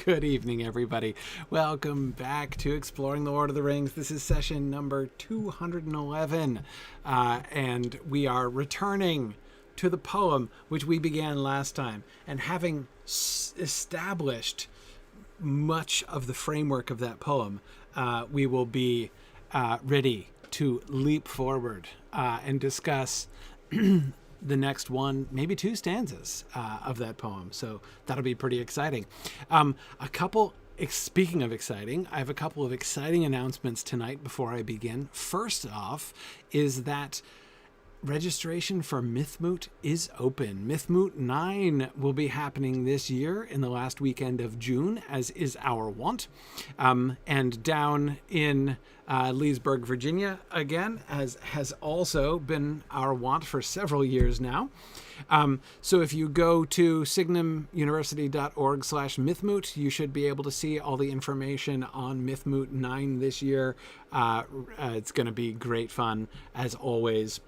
Good evening, everybody. Welcome back to Exploring the Lord of the Rings. This is session number 211, and we are returning to the poem which we began last time. And having established much of the framework of that poem, we will be ready to leap forward and discuss the next one, maybe two stanzas of that poem. So that'll be pretty exciting. Speaking of exciting, I have a couple of exciting announcements tonight before I begin. First off is that registration for Mythmoot is open. Mythmoot 9 will be happening this year in the last weekend of June, as is our wont. And down in Leesburg, Virginia, again, as has also been our wont for several years now. So if you go to signumuniversity.org/Mythmoot, you should be able to see all the information on Mythmoot 9 this year. It's going to be great fun, as always.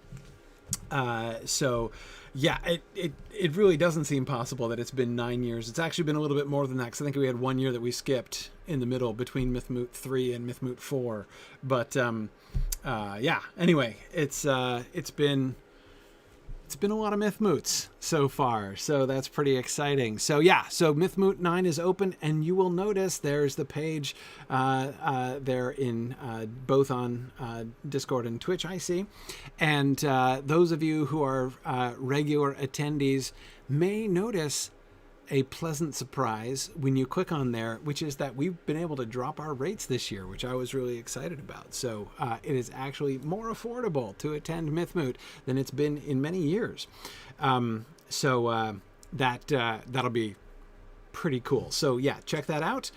So yeah, it really doesn't seem possible that it's been 9 years. It's actually been a little bit more than that, because I think we had 1 year that we skipped in the middle between Mythmoot 3 and Mythmoot 4. But yeah, anyway, it's been a lot of Mythmoots so far, so that's pretty exciting. So yeah, so Mythmoot 9 is open, and you will notice there's the page there in both on Discord and Twitch, I see. And those of you who are regular attendees may notice a pleasant surprise when you click on there, which is that we've been able to drop our rates this year, which I was really excited about. So it is actually more affordable to attend Mythmoot than it's been in many years. So that'll be pretty cool. So yeah, check that out.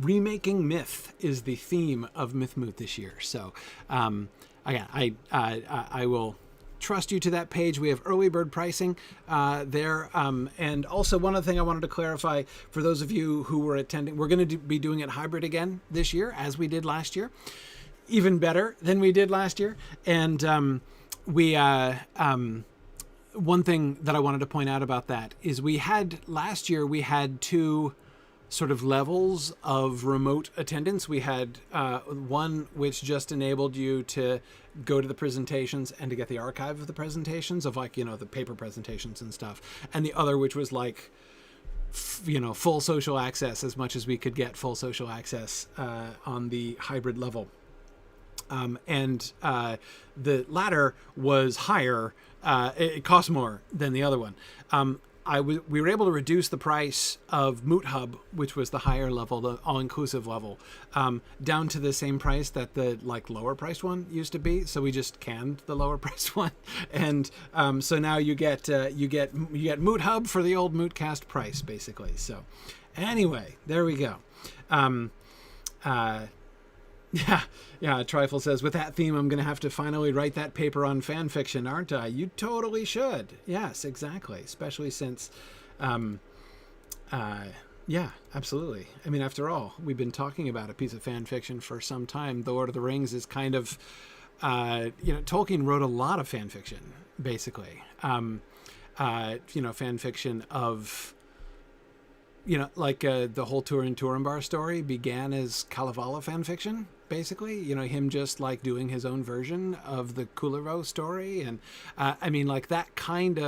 Remaking myth is the theme of Mythmoot this year. So again, I will trust you to that page. We have early bird pricing there. And also, one other thing I wanted to clarify for those of you who were attending, we're going to be doing it hybrid again this year, as we did last year, even better than we did last year. And one thing that I wanted to point out about that is last year we had two sort of levels of remote attendance. We had one which just enabled you to go to the presentations and to get the archive of the presentations of, like, the paper presentations and stuff. And the other, which was like, full social access, as much as we could get full social access on the hybrid level. And the latter was higher. It cost more than the other one. We were able to reduce the price of Moot Hub, which was the higher level, the all-inclusive level, down to the same price that the lower priced one used to be. So we just canned the lower priced one, and so now you get Moot Hub for the old Mootcast price, basically. So anyway, there we go. Yeah. Trifle says, with that theme, I'm going to have to finally write that paper on fan fiction, aren't I? You totally should. Yes, exactly. Especially since, yeah, absolutely. I mean, after all, we've been talking about a piece of fan fiction for some time. The Lord of the Rings is kind of, Tolkien wrote a lot of fan fiction, basically. Fan fiction of, the whole Turin Turambar story began as Kalevala fan fiction, basically. Him just doing his own version of the Kullervo story, and the kind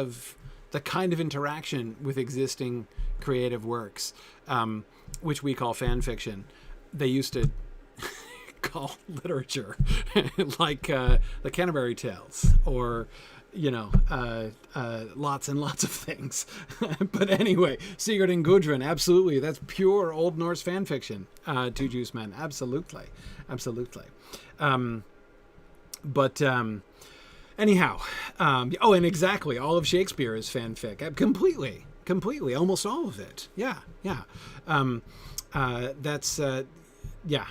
of interaction with existing creative works, which we call fan fiction, they used to call literature, like the Canterbury Tales, or lots and lots of things. But anyway, Sigurd and Gudrun, absolutely. That's pure Old Norse fan fiction. Two Juice Men, absolutely. Anyhow, and exactly, all of Shakespeare is fanfic. Completely, almost all of it. Yeah. That's, yeah,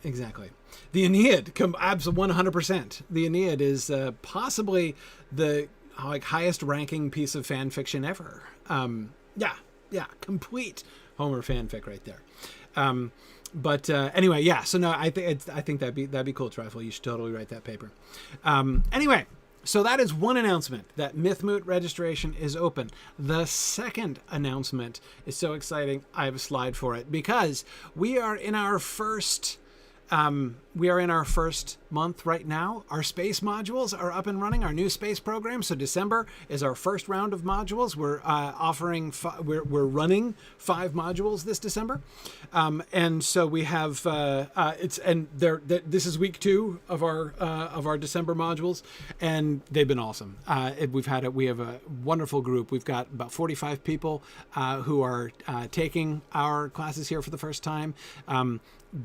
exactly. The Aeneid, 100%. The Aeneid is possibly the highest ranking piece of fan fiction ever. Yeah, complete Homer fanfic right there. But anyway, yeah. So no, I think that'd be cool, Trifle. You should totally write that paper. Anyway, So that is one announcement, that MythMoot registration is open. The second announcement is so exciting, I have a slide for it, because we are in our first month right now. Our space modules are up and running, our new space program. So December is our first round of modules. We're we're running 5 modules this December. And so we have, this is week 2 of our December modules, and they've been awesome. We have a wonderful group. We've got about 45 people who are taking our classes here for the first time.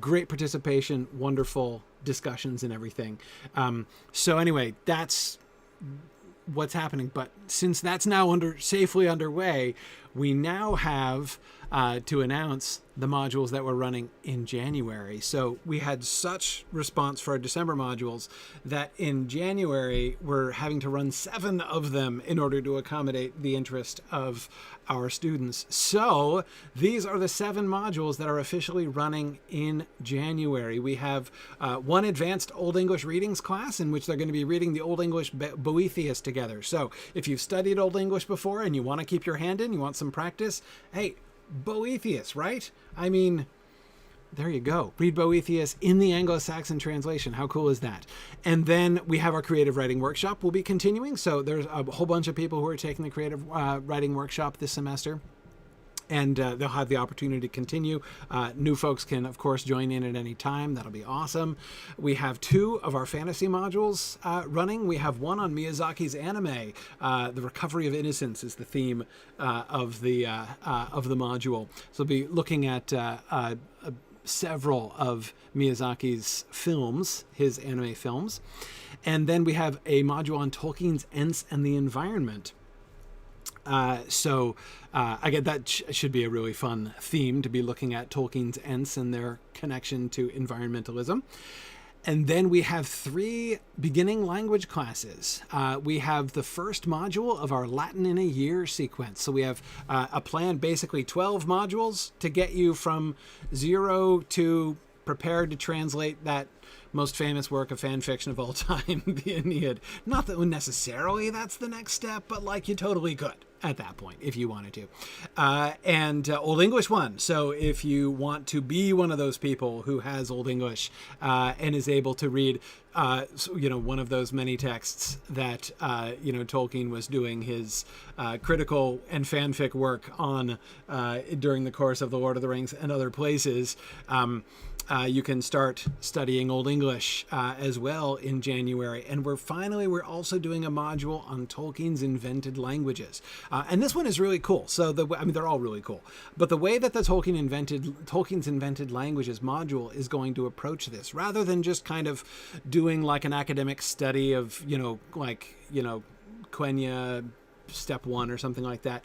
Great participation, wonderful discussions and everything. So anyway, that's what's happening. But since that's now safely underway, we now have to announce the modules that we're running in January. So we had such response for our December modules that in January we're having to run 7 of them in order to accommodate the interest of our students. So these are the 7 modules that are officially running in January. We have one advanced Old English readings class in which they're going to be reading the Old English Boethius together. So if you've studied Old English before and you want to keep your hand in, you want some practice, hey, Boethius, right? I mean, there you go. Read Boethius in the Anglo-Saxon translation. How cool is that? And then we have our creative writing workshop. We'll be continuing. So there's a whole bunch of people who are taking the creative writing workshop this semester. And they'll have the opportunity to continue. New folks can, of course, join in at any time. That'll be awesome. We have 2 of our fantasy modules running. We have one on Miyazaki's anime. The Recovery of Innocence is the theme of the module. So we'll be looking at several of Miyazaki's films, his anime films. And then we have a module on Tolkien's Ents and the Environment. Again, that should be a really fun theme to be looking at Tolkien's Ents and their connection to environmentalism. And then we have 3 beginning language classes. We have the first module of our Latin in a Year sequence. So we have a plan, basically 12 modules to get you from 0 to prepared to translate that most famous work of fan fiction of all time, the Aeneid. Not that necessarily that's the next step, but like you totally could at that point if you wanted to. And Old English 1. So if you want to be one of those people who has Old English and is able to read, one of those many texts that, Tolkien was doing his critical and fanfic work on during the course of The Lord of the Rings and other places, you can start studying Old English as well in January. And we're also doing a module on Tolkien's invented languages. And this one is really cool. So they're all really cool. But the way that the Tolkien's invented languages module is going to approach this, rather than just kind of doing like an academic study of, Quenya step 1 or something like that.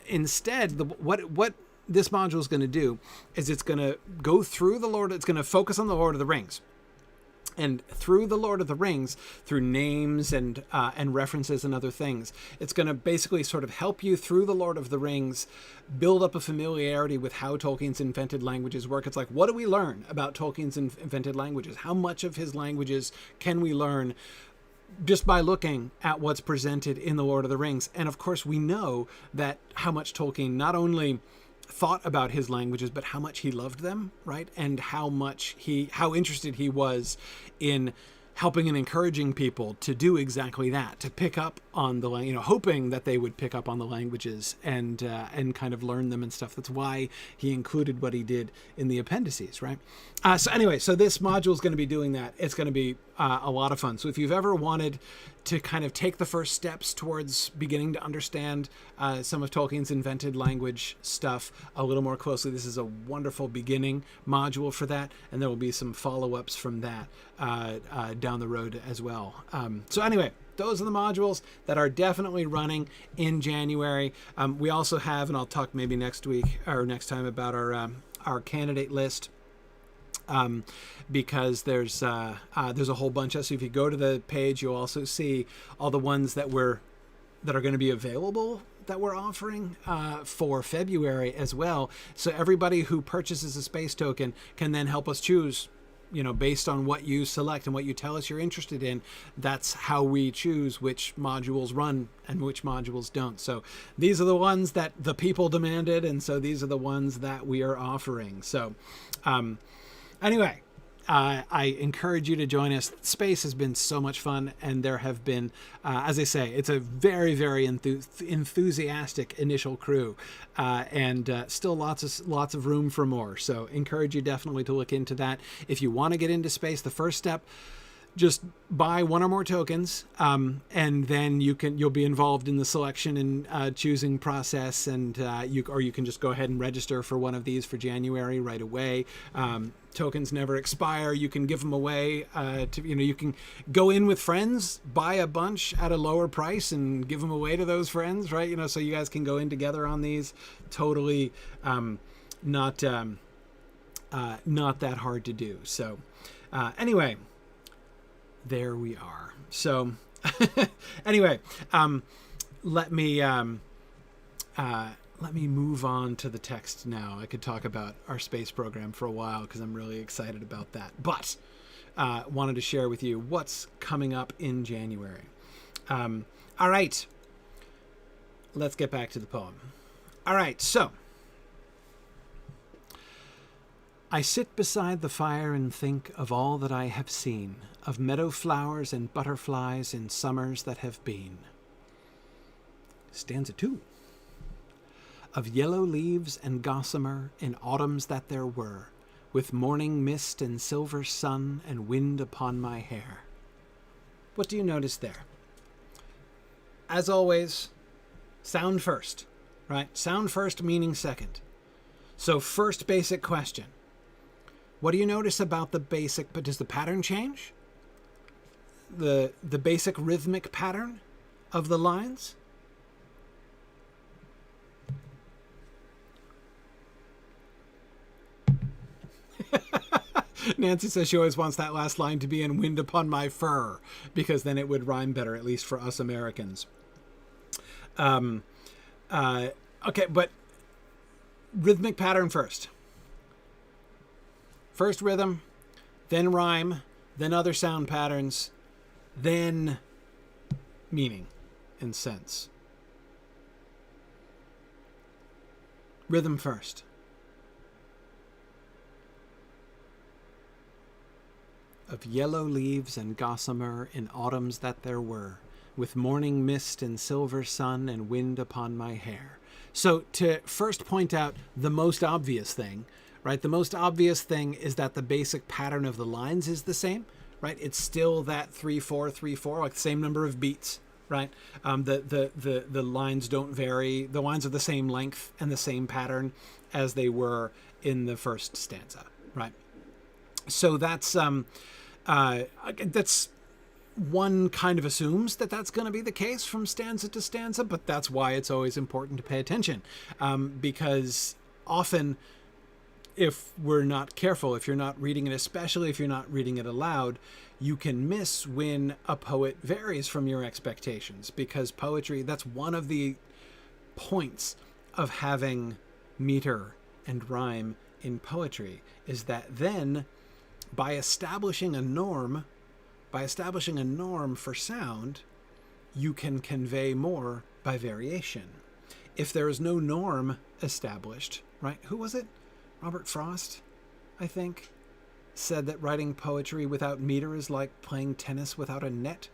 Instead, what this module is going to do is it's going to go through it's going to focus on the Lord of the Rings. And through the Lord of the Rings, through names and references and other things, it's going to basically sort of help you through the Lord of the Rings, build up a familiarity with how Tolkien's invented languages work. It's like, what do we learn about Tolkien's invented languages? How much of his languages can we learn just by looking at what's presented in the Lord of the Rings? And of course, we know that how much Tolkien not only thought about his languages, but how much he loved them, right? And how interested he was in helping and encouraging people to do exactly that, to pick up on the, hoping that they would pick up on the languages and kind of learn them and stuff. That's why he included what he did in the appendices, right? So this module is going to be doing that. It's going to be a lot of fun. So if you've ever wanted to kind of take the first steps towards beginning to understand some of Tolkien's invented language stuff a little more closely, this is a wonderful beginning module for that, and there will be some follow-ups from that down the road as well. So anyway, those are the modules that are definitely running in January. We also have, and I'll talk maybe next week or next time about our candidate list. Because there's a whole bunch of, so if you go to the page, you'll also see all the ones that are going to be available that we're offering for February as well. So everybody who purchases a space token can then help us choose based on what you select and what you tell us you're interested in, that's how we choose which modules run and which modules don't. So these are the ones that the people demanded, and so these are the ones that we are offering. So anyway, I encourage you to join us. Space has been so much fun, and there have been, as I say, it's a very, very enthusiastic initial crew, and still lots of room for more. So encourage you definitely to look into that. If you want to get into space, the first step, just buy one or more tokens, and then you'll be involved in the selection and choosing process, and you can just go ahead and register for one of these for January right away. Tokens never expire. You can give them away. You can go in with friends, buy a bunch at a lower price, and give them away to those friends, right? So you guys can go in together on these. Totally not that hard to do. So anyway. There we are. So anyway, let me move on to the text now. I could talk about our space program for a while because I'm really excited about that. But wanted to share with you what's coming up in January. All right. Let's get back to the poem. All right. So I sit beside the fire and think of all that I have seen, of meadow flowers and butterflies in summers that have been. Stanza 2. Of yellow leaves and gossamer in autumns that there were, with morning mist and silver sun and wind upon my hair. What do you notice there? As always, sound first, right? Sound first meaning second. So first basic question. What do you notice about the basic, but does the pattern change? The basic rhythmic pattern of the lines? Nancy says she always wants that last line to be in wind upon my fur, because then it would rhyme better, at least for us Americans. Okay, but rhythmic pattern first. First rhythm, then rhyme, then other sound patterns, then meaning and sense. Rhythm first. Of yellow leaves and gossamer in autumns that there were, with morning mist and silver sun and wind upon my hair. So to first point out the most obvious thing, right? The most obvious thing is that the basic pattern of the lines is the same, right? It's still that 3/4, like the same number of beats, right? The lines don't vary. The lines are the same length and the same pattern as they were in the first stanza, right? So that's one kind of assumes that that's going to be the case from stanza to stanza, but that's why it's always important to pay attention, because often, if we're not careful, if you're not reading it, especially if you're not reading it aloud, you can miss when a poet varies from your expectations, because poetry, that's one of the points of having meter and rhyme in poetry, is that then by establishing a norm for sound, you can convey more by variation. If there is no norm established, right? Who was it? Robert Frost, I think, said that writing poetry without meter is like playing tennis without a net.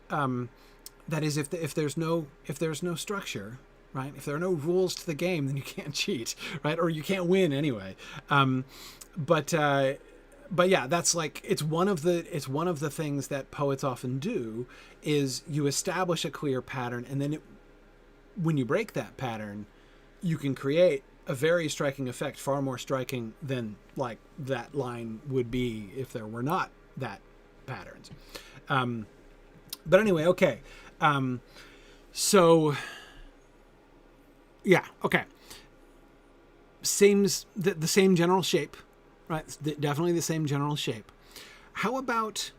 That is, if there's no structure, right? If there are no rules to the game, then you can't cheat, right? Or you can't win anyway. But yeah, that's like, it's one of the things that poets often do, is you establish a clear pattern, and then when you break that pattern, you can create a very striking effect, far more striking than like that line would be if there were not that patterns. But anyway, okay. So yeah, okay. Seems the same general shape, right? Definitely the same general shape. How about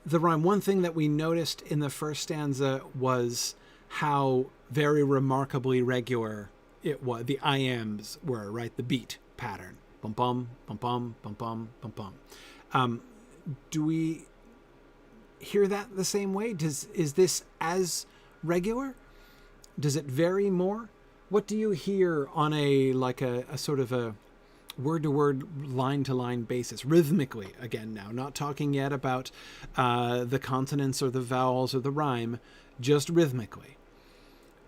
the rhyme? One thing that we noticed in the first stanza was how very remarkably regular it was. The iambs were, right? The beat pattern. Bum bum bum bum bum bum bum bum. Do we hear that the same way? Is this as regular? Does it vary more? What do you hear on a sort of a word-to-word, line-to-line basis, rhythmically, again now, not talking yet about the consonants or the vowels or the rhyme, just rhythmically.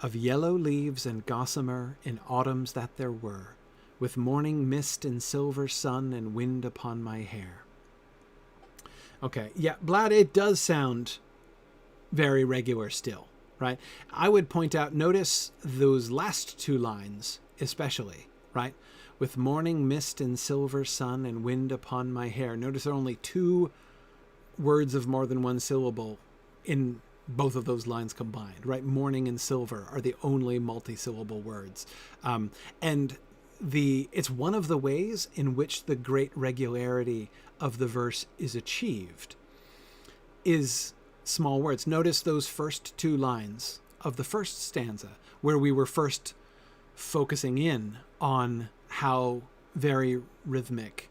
Of yellow leaves and gossamer in autumns that there were, with morning mist and silver sun and wind upon my hair. Okay, yeah, Blad, it does sound very regular still, right? I would point out, notice those last two lines especially, right? With morning mist and silver sun and wind upon my hair. Notice there are only two words of more than one syllable in both of those lines combined, right? Morning and silver are the only multi-syllable words. And it's one of the ways in which the great regularity of the verse is achieved is small words. Notice those first two lines of the first stanza where we were first focusing in on how very rhythmic,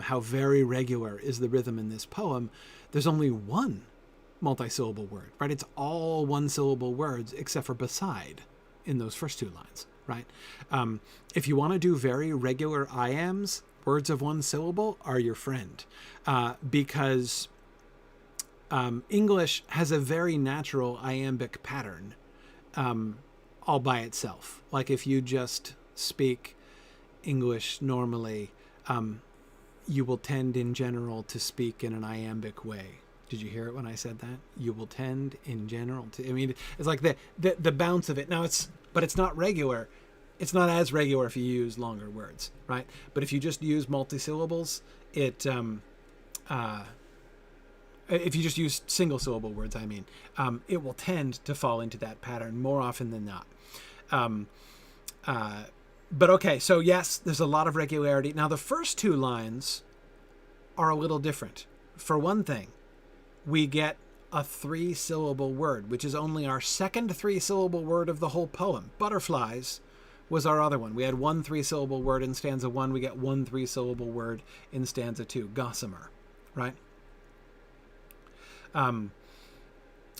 how very regular is the rhythm in this poem. There's only one multi-syllable word, right? It's all one-syllable words except for beside in those first two lines, right? If you want to do very regular iambs, words of one syllable are your friend, because English has a very natural iambic pattern all by itself. Like if you just speak English normally, you will tend in general to speak in an iambic way. Did you hear it when I said that? You will tend in general to, I mean, it's like the bounce of it. Now but it's not regular. It's not as regular if you use longer words, right? But if you just use multi-syllables, if you just use single syllable words, I mean, it will tend to fall into that pattern more often than not. But okay, so yes, there's a lot of regularity. Now the first two lines are a little different. For one thing, we get a 3-syllable word, which is only our second 3-syllable word of the whole poem. Butterflies was our other one. We had one 3-syllable word in stanza 1. We get one 3-syllable word in stanza 2. Gossamer, right?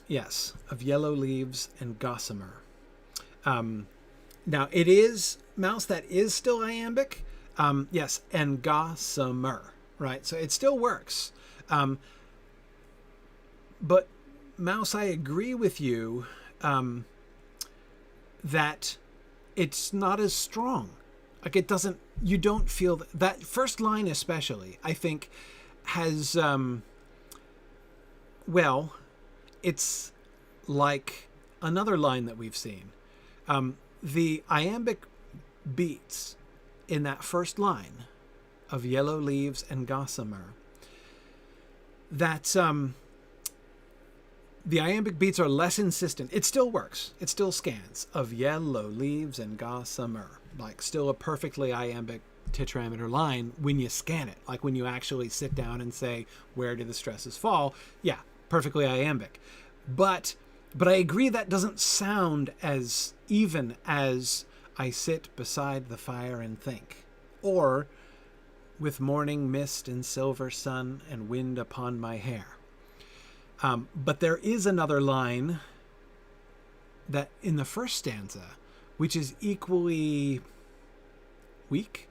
Yes, of yellow leaves and gossamer. Now it is, Mouse, that is still iambic. Yes, and gossamer, right? So it still works. But Mouse, I agree with you that it's not as strong. Like it doesn't, you don't feel that first line especially, I think has, well, it's like another line that we've seen. The iambic beats in that first line of yellow leaves and gossamer, that's, the iambic beats are less insistent. It still works. It still scans. Of yellow leaves and gossamer. Like still a perfectly iambic tetrameter line when you scan it. Like when you actually sit down and say, where do the stresses fall? Yeah, perfectly iambic. But I agree that doesn't sound as even as I sit beside the fire and think. Or with morning mist and silver sun and wind upon my hair. But there is another line that in the first stanza, which is equally weak.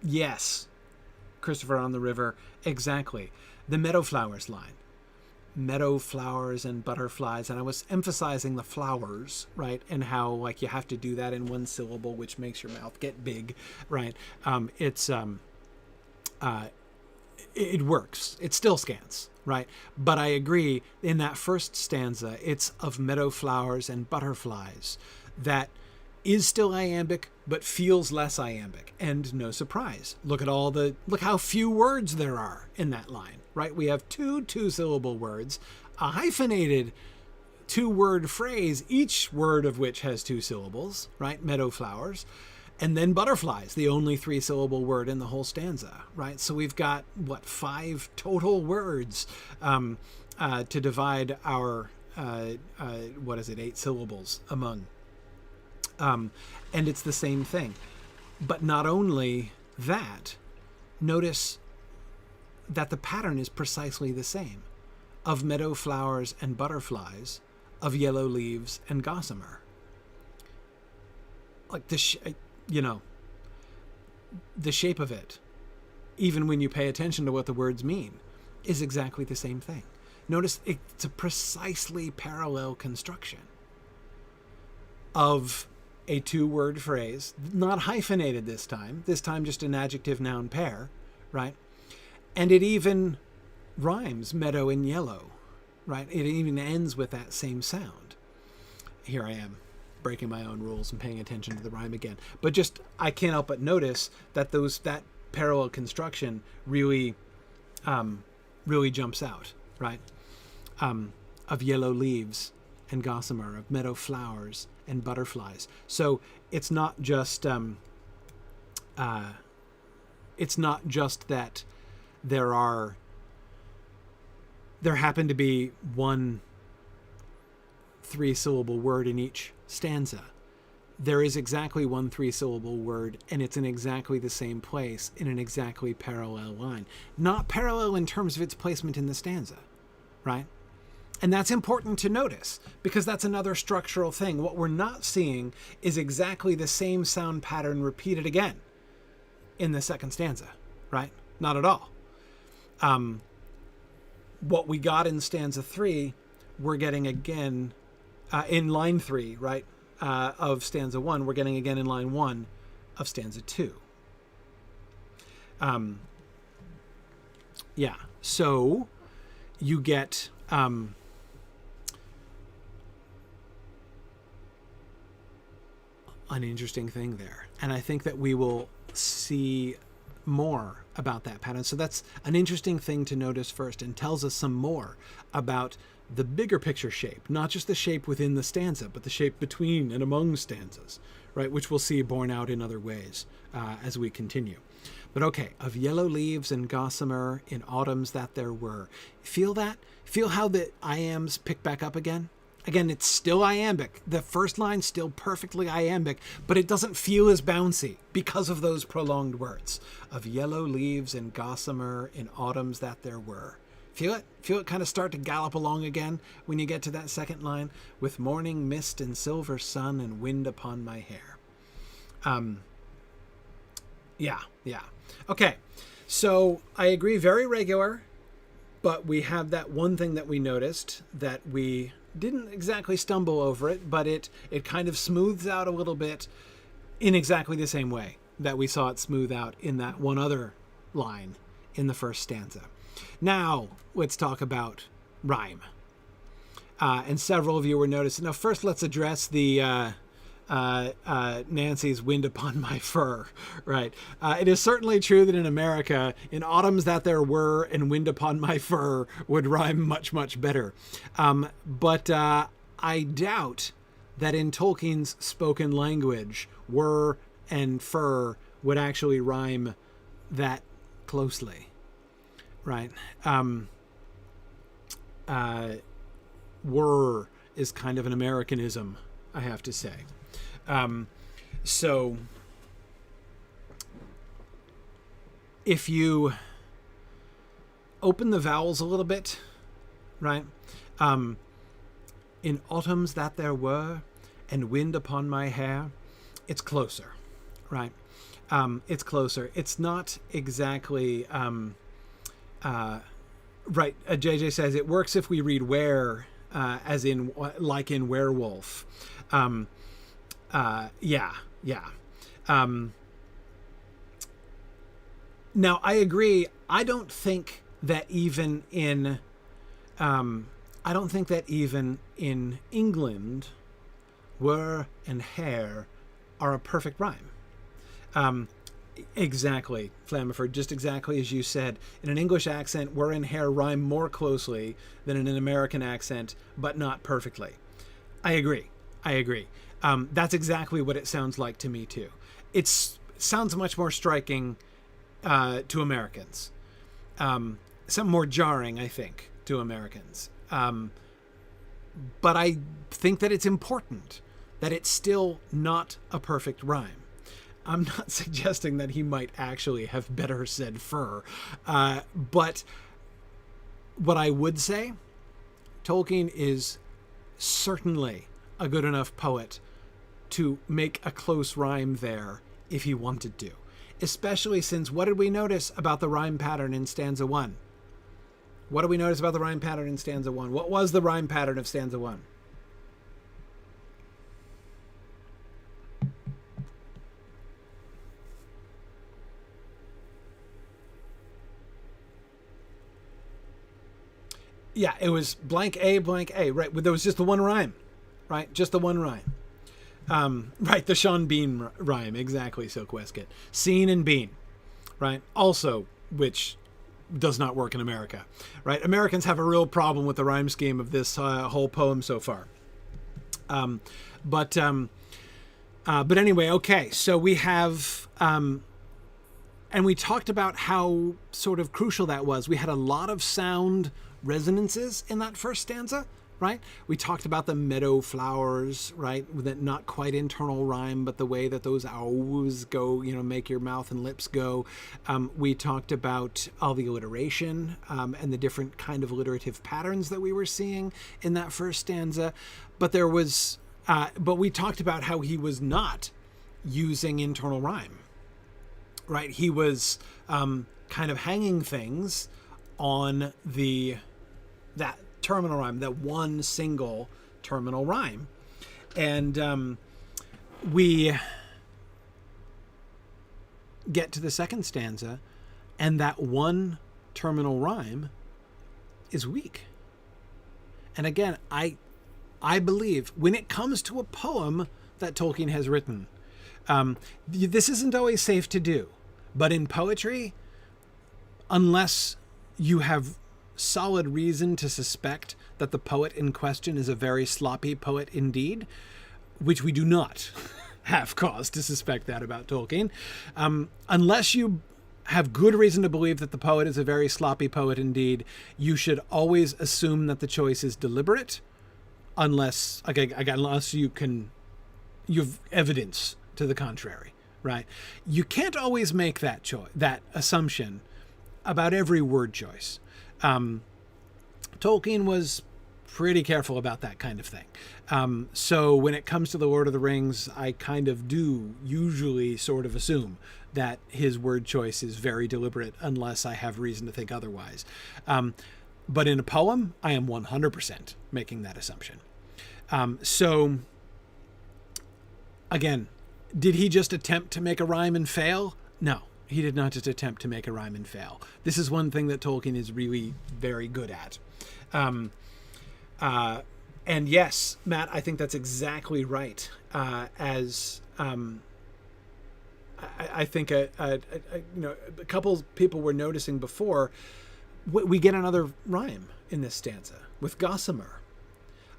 Yes, Christopher on the River, exactly. The meadow flowers line. Meadow flowers and butterflies, and I was emphasizing the flowers, right, and how like you have to do that in one syllable, which makes your mouth get big, right? It works. It still scans, right? But I agree, in that first stanza, it's of meadow flowers and butterflies that is still iambic, but feels less iambic. And no surprise. Look how few words there are in that line, right? We have two syllable words, a hyphenated 2-word phrase, each word of which has 2 syllables, right? Meadow flowers. And then butterflies, the only 3-syllable word in the whole stanza, right? So we've got, 5 total words to divide our, 8 syllables among. And it's the same thing. But not only that, notice that the pattern is precisely the same, of meadow flowers and butterflies, of yellow leaves and gossamer. Like the shape of it, even when you pay attention to what the words mean, is exactly the same thing. Notice it's a precisely parallel construction of a two-word phrase, not hyphenated this time just an adjective-noun pair, right? And it even rhymes meadow and yellow, right? It even ends with that same sound. Here I am, breaking my own rules and paying attention to the rhyme again. But just, I can't help but notice that that parallel construction really jumps out, right? Of yellow leaves and gossamer, of meadow flowers and butterflies. So it's not just that there happen to be one 3-syllable word in each stanza. There is exactly one 3-syllable word, and it's in exactly the same place in an exactly parallel line. Not parallel in terms of its placement in the stanza, right? And that's important to notice, because that's another structural thing. What we're not seeing is exactly the same sound pattern repeated again in the second stanza, right? Not at all. What we got in stanza 3, we're getting again in line 3, right, of stanza 1. We're getting again in line 1 of stanza 2. Yeah, so you get an interesting thing there. And I think that we will see more about that pattern. So that's an interesting thing to notice first, and tells us some more about the bigger picture shape, not just the shape within the stanza, but the shape between and among stanzas, right? Which we'll see borne out in other ways as we continue. But okay, of yellow leaves and gossamer in autumns that there were. Feel that? Feel how the iambs pick back up again? Again, it's still iambic. The first line's still perfectly iambic, but it doesn't feel as bouncy because of those prolonged words. Of yellow leaves and gossamer in autumns that there were. Feel it? Feel it kind of start to gallop along again when you get to that second line? With morning mist and silver sun and wind upon my hair. Yeah. Okay, so I agree, very regular, but we have that one thing that we noticed that we didn't exactly stumble over it, but it kind of smooths out a little bit in exactly the same way that we saw it smooth out in that one other line in the first stanza. Now, let's talk about rhyme. And several of you were noticing. Now, first, let's address the Nancy's wind upon my fur, right? It is certainly true that in America, in autumns that there were and wind upon my fur would rhyme much, much better. But I doubt that in Tolkien's spoken language, were and fur would actually rhyme that closely, right? Were is kind of an Americanism, I have to say. So if you open the vowels a little bit, right? In autumns that there were and wind upon my hair, it's closer, right? It's closer. It's not exactly, right. JJ says it works if we read where, as in, like in werewolf. Yeah. Now I agree. I don't think that even in England, were and hair are a perfect rhyme. Exactly, Flamiford, just exactly as you said. In an English accent, were and hair rhyme more closely than in an American accent, but not perfectly. I agree. That's exactly what it sounds like to me too. It sounds much more striking to Americans. Some more jarring, I think, to Americans. But I think that it's important that it's still not a perfect rhyme. I'm not suggesting that he might actually have better said fur, but what I would say, Tolkien is certainly a good enough poet to make a close rhyme there if he wanted to. Especially since, what did we notice about the rhyme pattern in stanza 1? What did we notice about the rhyme pattern in stanza 1? What was the rhyme pattern of stanza 1? Yeah, it was blank A, right? There was just the one rhyme, right? Just the one rhyme. Right, the Sean Bean rhyme, exactly, Silk Westcott. Scene and bean, right? Also, which does not work in America, right? Americans have a real problem with the rhyme scheme of this whole poem so far. But anyway, okay, so we have... and we talked about how sort of crucial that was. We had a lot of sound resonances in that first stanza, right? We talked about the meadow flowers, right? That not quite internal rhyme, but the way that those ows go, make your mouth and lips go. We talked about all the alliteration and the different kind of alliterative patterns that we were seeing in that first stanza. But but we talked about how he was not using internal rhyme, right? He was kind of hanging things on that terminal rhyme, that one single terminal rhyme. And we get to the second stanza, and that one terminal rhyme is weak. And again, I believe when it comes to a poem that Tolkien has written, this isn't always safe to do, but in poetry, unless you have solid reason to suspect that the poet in question is a very sloppy poet indeed, which we do not have cause to suspect that about Tolkien, unless you have good reason to believe that the poet is a very sloppy poet indeed, you should always assume that the choice is deliberate, unless you've evidence to the contrary, right? You can't always make that assumption about every word choice. Tolkien was pretty careful about that kind of thing. So when it comes to The Lord of the Rings, I kind of do usually sort of assume that his word choice is very deliberate unless I have reason to think otherwise. But in a poem, I am 100% making that assumption. So again, did he just attempt to make a rhyme and fail? No. He did not just attempt to make a rhyme and fail. This is one thing that Tolkien is really very good at. And yes, Matt, I think that's exactly right. I think a couple people were noticing before, we get another rhyme in this stanza with gossamer.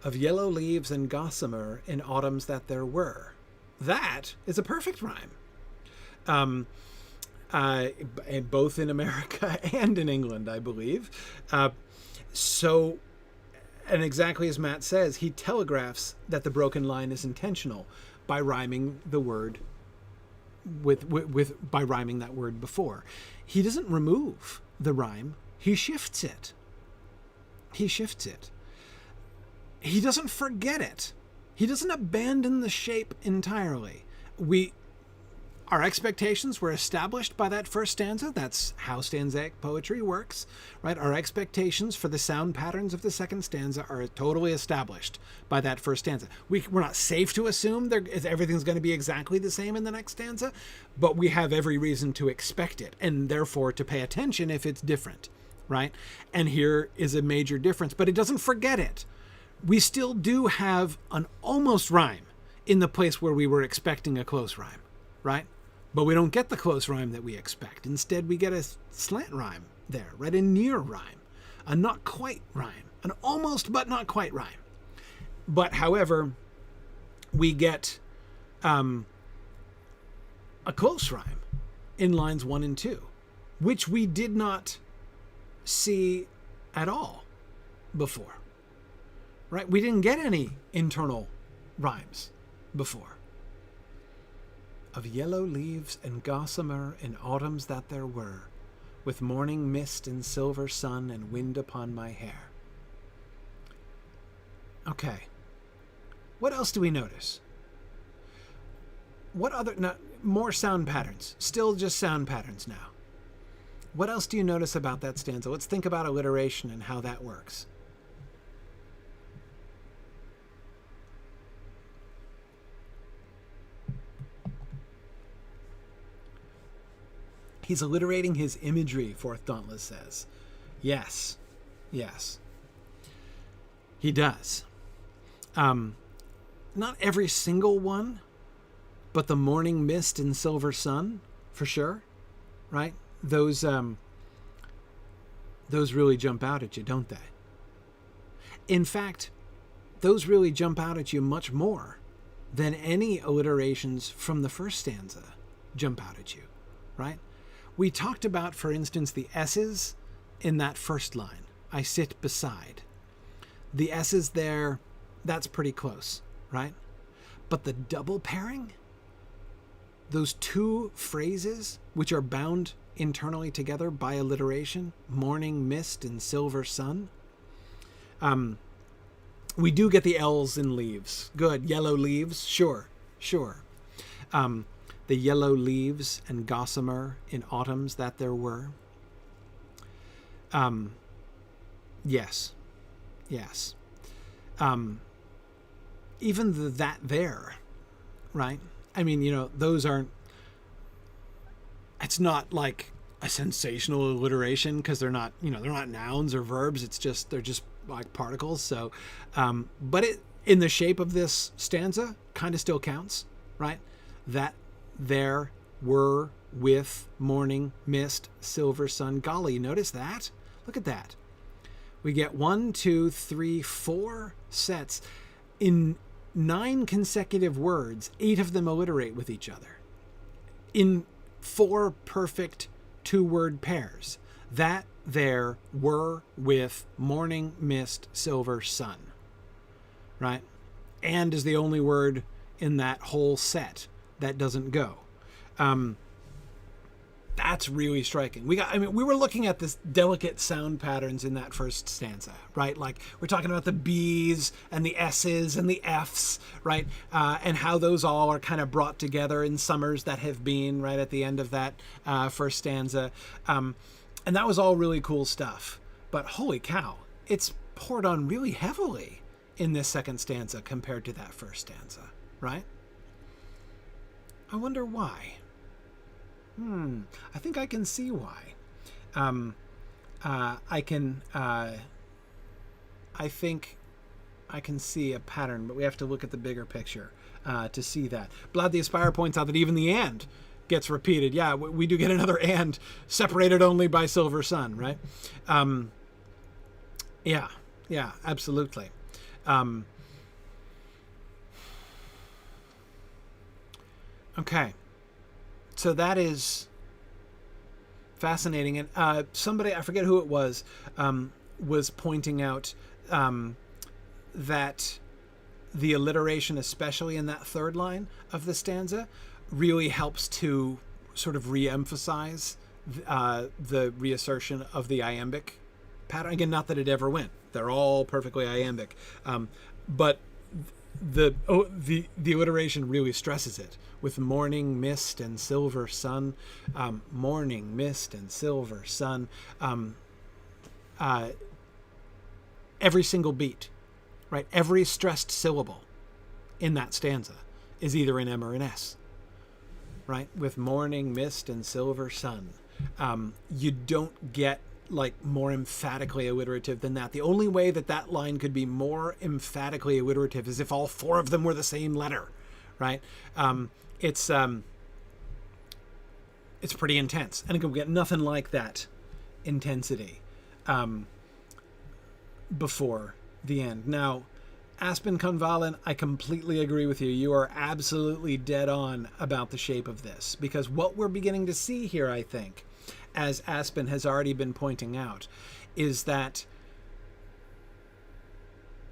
Of yellow leaves and gossamer in autumns that there were. That is a perfect rhyme. And both in America and in England, I believe. So, and exactly as Matt says, he telegraphs that the broken line is intentional by rhyming the word by rhyming that word before. He doesn't remove the rhyme, he shifts it. He doesn't forget it. He doesn't abandon the shape entirely. Our expectations were established by that first stanza. That's how stanzaic poetry works, right? Our expectations for the sound patterns of the second stanza are totally established by that first stanza. We're not safe to assume everything's going to be exactly the same in the next stanza, but we have every reason to expect it and therefore to pay attention if it's different, right? And here is a major difference, but it doesn't forget it. We still do have an almost rhyme in the place where we were expecting a close rhyme, right? But we don't get the close rhyme that we expect. Instead, we get a slant rhyme there, right? A near rhyme, a not quite rhyme, an almost but not quite rhyme. But however, we get a close rhyme in lines 1 and 2, which we did not see at all before, right? We didn't get any internal rhymes before. Of yellow leaves and gossamer in autumns that there were, with morning mist and silver sun and wind upon my hair. Okay. What else do we notice? What other... more sound patterns. Still just sound patterns now. What else do you notice about that stanza? Let's think about alliteration and how that works. He's alliterating his imagery, Fourth Dauntless says. Yes. Yes. He does. Not every single one, but the morning mist and silver sun, for sure, right? Those really jump out at you, don't they? In fact, those really jump out at you much more than any alliterations from the first stanza jump out at you, right? We talked about, for instance, the S's in that first line. I sit beside. The S's there, that's pretty close, right? But the double pairing, those two phrases, which are bound internally together by alliteration, morning mist and silver sun, we do get the L's in leaves. Good. Yellow leaves, sure. The yellow leaves and gossamer in autumns that there were. Yes. Even the that there, right? I mean, those aren't, it's not like a sensational alliteration because they're not nouns or verbs. They're just like particles. So, but it, in the shape of this stanza, kind of still counts, right? That there were with morning mist, silver sun. Golly, notice that? Look at that. We get 1, 2, 3, 4 sets. In 9 consecutive words, 8 of them alliterate with each other. In 4 perfect 2-word pairs. That there were with morning mist, silver sun. Right? And is the only word in that whole set that doesn't go. That's really striking. We were looking at this delicate sound patterns in that first stanza, right? Like we're talking about the B's and the S's and the F's, right? And how those all are kind of brought together in summers that have been, right at the end of that first stanza. And that was all really cool stuff. But holy cow, it's poured on really heavily in this second stanza compared to that first stanza, right? I wonder why. I think I can see why. I think I can see a pattern, but we have to look at the bigger picture to see that. Blad the Aspire points out that even the and gets repeated. Yeah, we do get another and separated only by silver sun, right? Yeah, absolutely. Okay. So that is fascinating. And somebody, I forget who it was pointing out that the alliteration, especially in that third line of the stanza, really helps to sort of re-emphasize the reassertion of the iambic pattern. Again, not that it ever went. They're all perfectly iambic. But the alliteration really stresses it with morning mist and silver sun, morning mist and silver sun, every single beat, right? Every stressed syllable in that stanza is either an M or an S, right? With morning mist and silver sun. You don't get like more emphatically alliterative than that. The only way that line could be more emphatically alliterative is if all 4 of them were the same letter, right? It's pretty intense, and we get nothing like that intensity before the end. Now, Aspen Convalen, I completely agree with you. You are absolutely dead on about the shape of this, because what we're beginning to see here, I think, as Aspen has already been pointing out, is that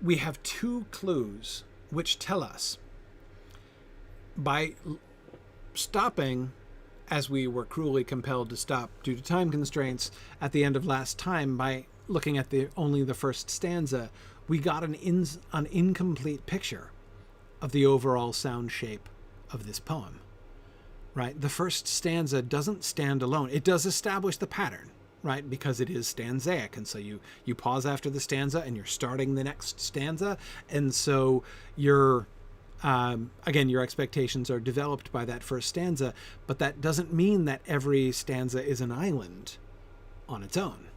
we have 2 clues which tell us by stopping, as we were cruelly compelled to stop due to time constraints at the end of last time, by looking at only the first stanza, we got an incomplete picture of the overall sound shape of this poem, right? The first stanza doesn't stand alone. It does establish the pattern, right? Because it is stanzaic. And so you pause after the stanza and you're starting the next stanza. And so again, your expectations are developed by that first stanza, but that doesn't mean that every stanza is an island on its own,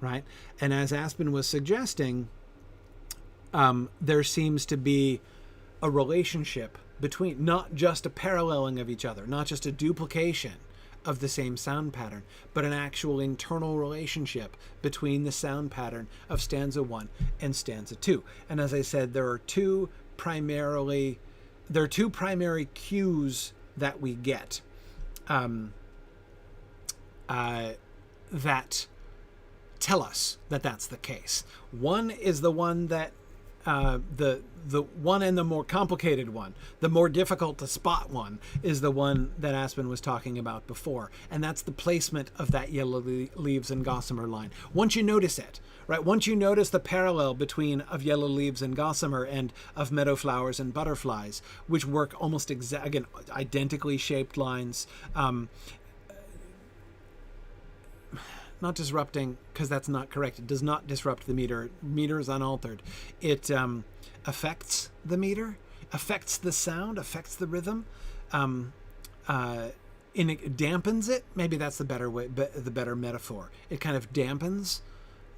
right? And as Aspen was suggesting, there seems to be a relationship between, not just a paralleling of each other, not just a duplication of the same sound pattern, but an actual internal relationship between the sound pattern of stanza 1 and stanza 2. And as I said, there are two primary cues that we get that tell us that that's the case. One is the one that the one, and the more complicated one, the more difficult to spot one, is the one that Aspen was talking about before, and that's the placement of that yellow leaves and gossamer line. Once you notice it, right? Once you notice the parallel between of yellow leaves and gossamer and of meadow flowers and butterflies, which work almost again, identically shaped lines, not disrupting, because that's not correct. It does not disrupt the meter. Meter is unaltered. It affects the meter, affects the sound, affects the rhythm. It dampens it. Maybe that's the better way, the better metaphor. It kind of dampens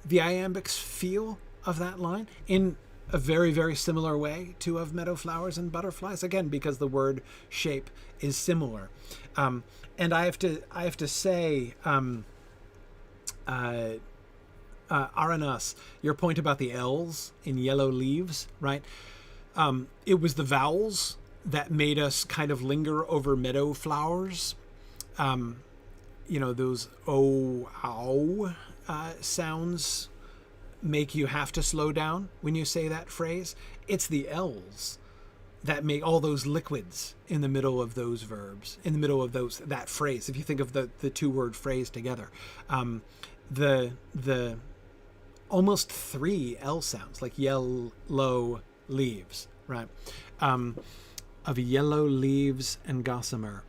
the iambics feel of that line in a very, very similar way to of meadow flowers and butterflies. Again, because the word shape is similar. And I have to say, Aranas, your point about the L's in yellow leaves, right? It was the vowels that made us kind of linger over meadow flowers. Those oh, ow sounds make you have to slow down when you say that phrase. It's the L's that make all those liquids in the middle of those verbs, in the middle of that phrase. If you think of the two-word phrase together, the almost three L sounds, like yellow leaves, right? Of yellow leaves and gossamer.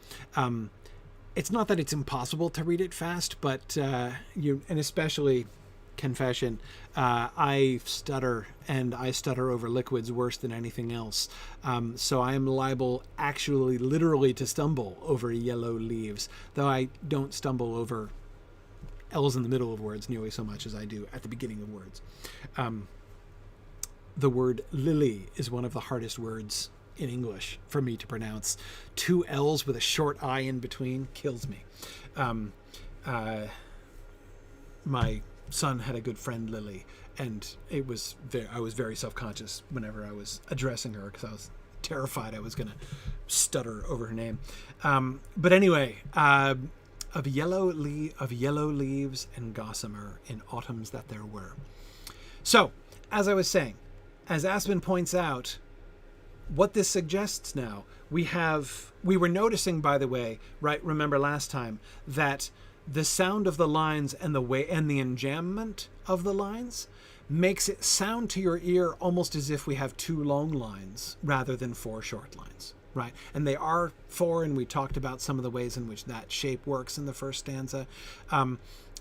It's not that it's impossible to read it fast, but and especially, confession, I stutter, and I stutter over liquids worse than anything else. So I am liable, actually, literally, to stumble over yellow leaves, though I don't stumble over L's in the middle of words nearly so much as I do at the beginning of words. The word lily is one of the hardest words in English for me to pronounce. Two L's with a short I in between kills me. My son had a good friend, Lily, and I was very self-conscious whenever I was addressing her, because I was terrified I was going to stutter over her name. But anyway, of yellow leaves and gossamer in autumns that there were. So, as I was saying, as Aspen points out, what this suggests now, we were noticing, by the way, right? Remember last time that the sound of the lines and the enjambment of the lines makes it sound to your ear almost as if we have two long lines rather than four short lines, right? And they are four, and we talked about some of the ways in which that shape works in the first stanza.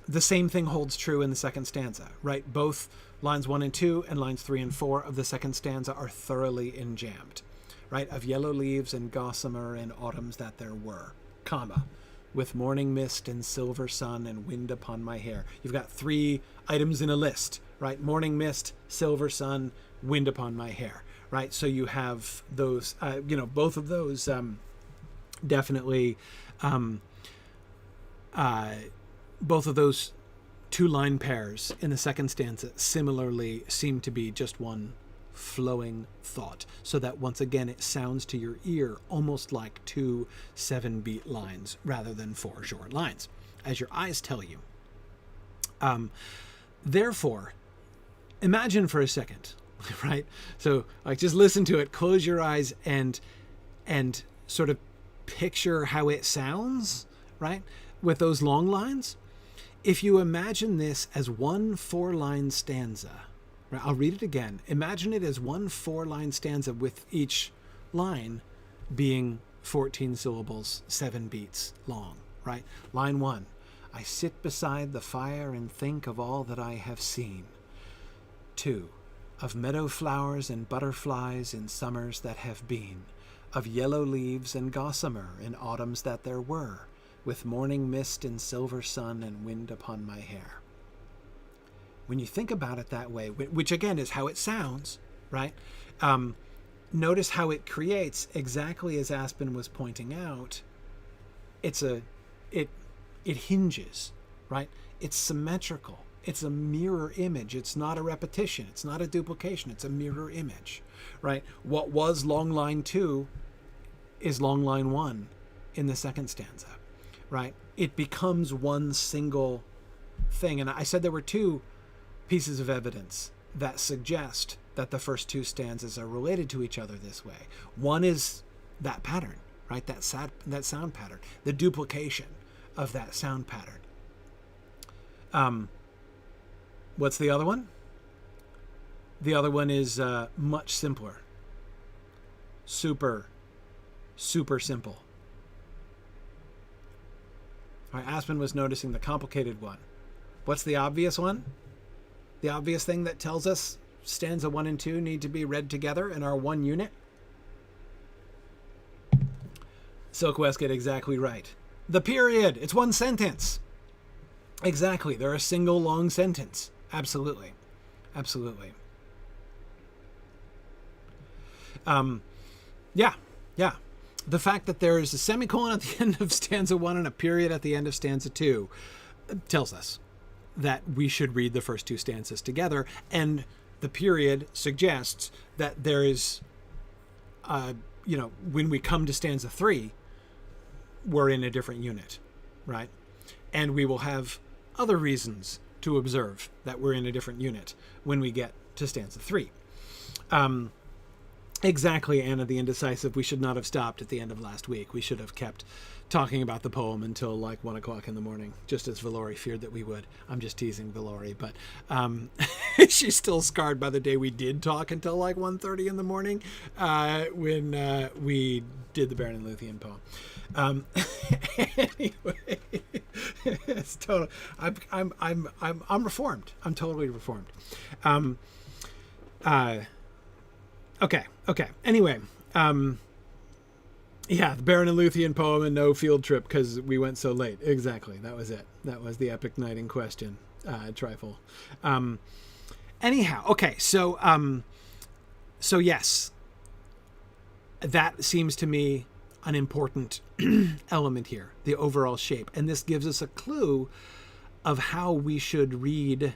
The same thing holds true in the second stanza, right? Both lines 1 and 2 and lines 3 and 4 of the second stanza are thoroughly enjambed, right? Of yellow leaves and gossamer and autumns that there were, comma, with morning mist and silver sun and wind upon my hair. You've got three items in a list, right? Morning mist, silver sun, wind upon my hair, right? So you have those, both of those definitely, both of those two line pairs in the second stanza similarly seem to be just one flowing thought, so that once again it sounds to your ear almost like two 7-beat lines rather than four short lines, as your eyes tell you. Therefore, imagine for a second, right? So, like, just listen to it, close your eyes, and sort of picture how it sounds, right? With those long lines. If you imagine this as one 4-line stanza, right? I'll read it again. Imagine it as one 4-line stanza with each line being 14 syllables, 7 beats long, right? Line 1, I sit beside the fire and think of all that I have seen. 2, of meadow flowers and butterflies in summers that have been, of yellow leaves and gossamer in autumns that there were, with morning mist and silver sun and wind upon my hair. When you think about it that way, which again is how it sounds, right? Notice how it creates, exactly as Aspen was pointing out, it hinges, right? It's symmetrical. It's a mirror image. It's not a repetition. It's not a duplication. It's a mirror image, right? What was long line 2 is long line 1 in the second stanza, right? It becomes one single thing. And I said there were 2 pieces of evidence that suggest that the first 2 stanzas are related to each other this way. One is that pattern, right? That sound pattern, the duplication of that sound pattern. What's the other one? The other one is much simpler. Super simple. All right, Aspen was noticing the complicated one. What's the obvious one? The obvious thing that tells us stanza 1 and 2 need to be read together in our one unit? Silk Westgate, exactly right. The period. It's one sentence. Exactly. They're a single long sentence. Absolutely. Absolutely. Yeah. The fact that there is a semicolon at the end of stanza 1 and a period at the end of stanza 2 tells us that we should read the first 2 stanzas together. And the period suggests that there is, when we come to stanza 3, we're in a different unit, right? And we will have other reasons to observe that we're in a different unit when we get to stanza 3. Exactly, Anna the Indecisive. We should not have stopped at the end of last week. We should have kept talking about the poem until like 1 o'clock in the morning, just as Valori feared that we would. I'm just teasing Valori, but she's still scarred by the day we did talk until like 1:30 in the morning when we did the Baron and Luthien poem. Anyway, it's total. I'm reformed. I'm totally reformed. Okay. Anyway, the Baron and Luthien poem and no field trip because we went so late. Exactly. That was it. That was the epic night in question. Trifle. Anyhow, okay. So yes, that seems to me an important element here, the overall shape. And this gives us a clue of how we should read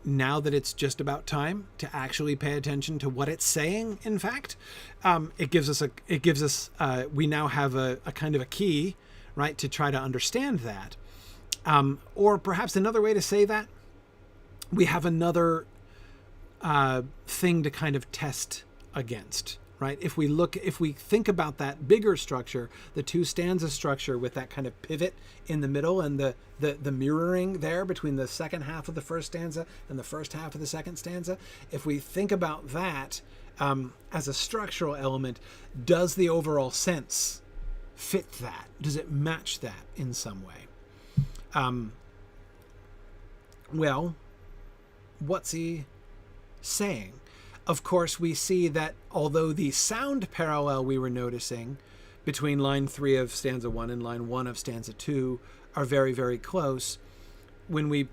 now that it's just about time to actually pay attention to what it's saying. In fact, we now have a kind of a key, right, to try to understand that. Or perhaps another way to say that, we have another thing to kind of test against, right? If we think about that bigger structure, the 2 stanza structure with that kind of pivot in the middle and the mirroring there between the second half of the first stanza and the first half of the second stanza, if we think about that as a structural element, does the overall sense fit that? Does it match that in some way? Well, what's he saying? Of course, we see that although the sound parallel we were noticing between line 3 of stanza 1 and line 1 of stanza 2 are very, very close, when we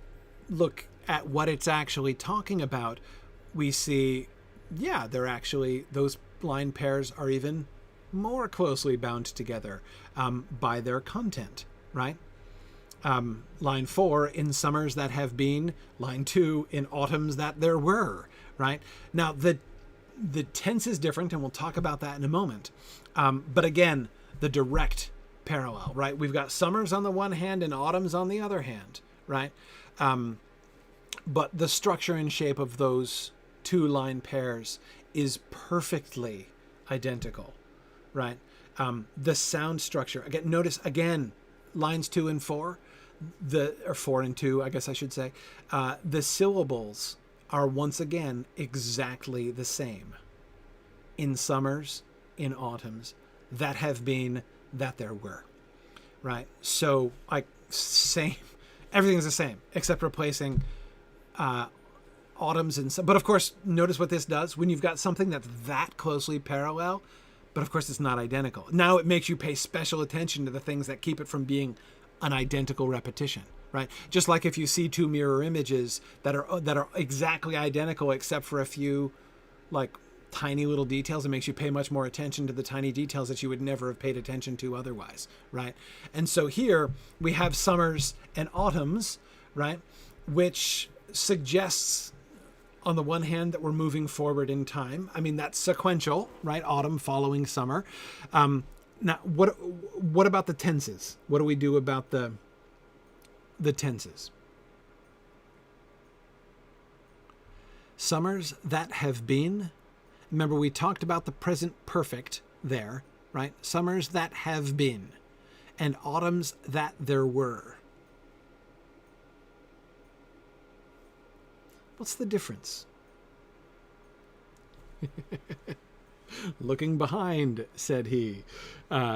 look at what it's actually talking about, we see, those line pairs are even more closely bound together by their content, right? Line 4, in summers that have been. Line 2, in autumns that there were, right? Now, the tense is different, and we'll talk about that in a moment. But again, the direct parallel, right? We've got summers on the one hand and autumns on the other hand, right? But the structure and shape of those 2 line pairs is perfectly identical, right? The sound structure, again, notice again, lines 2 and 4, or 4 and 2, I guess I should say, the syllables are once again exactly the same in summers, in autumns, that have been, that there were, right? So like same, everything's the same except replacing autumns and, but of course, notice what this does when you've got something that's that closely parallel, but of course it's not identical. Now it makes you pay special attention to the things that keep it from being an identical repetition, right? Just like if you see two mirror images that are exactly identical except for a few like tiny little details, it makes you pay much more attention to the tiny details that you would never have paid attention to otherwise, right? And so here we have summers and autumns, right? Which suggests on the one hand that we're moving forward in time. I mean, that's sequential, right? Autumn following summer. Now, what about the tenses? What do we do about the tenses? Summers that have been. Remember, we talked about the present perfect there, right? Summers that have been, and autumns that there were. What's the difference? Looking behind, said he,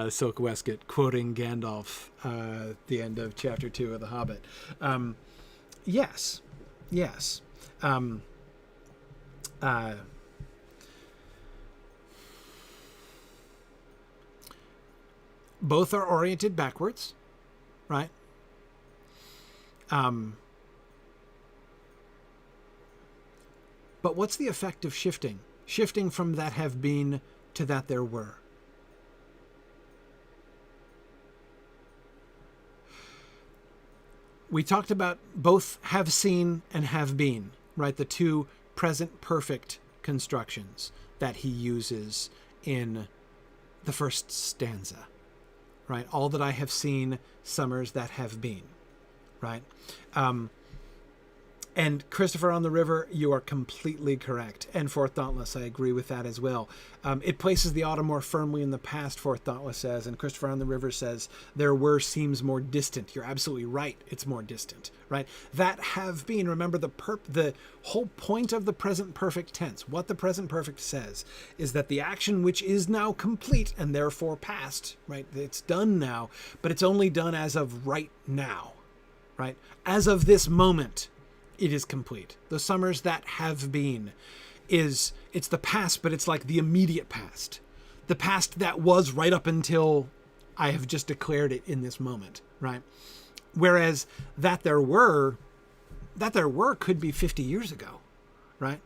Silk Waistcoat, quoting Gandalf at the end of chapter 2 of The Hobbit. Yes. Both are oriented backwards, right? But what's the effect of shifting? Shifting from that have been to that there were. We talked about both have seen and have been, right? The two present perfect constructions that he uses in the first stanza, right? All that I have seen, summers that have been, right? And Christopher on the River, you are completely correct. And Fourth Dauntless, I agree with that as well. It places the autumn more firmly in the past, Fourth Dauntless says, and Christopher on the River says, there were seems more distant. You're absolutely right. It's more distant, right? That have been, remember the whole point of the present perfect tense, what the present perfect says, is that the action which is now complete and therefore past, right? It's done now, but it's only done as of right now, right? As of this moment, it is complete. The summers that have been it's the past, but it's like the immediate past. The past that was right up until I have just declared it in this moment, right? Whereas that there were could be 50 years ago, right?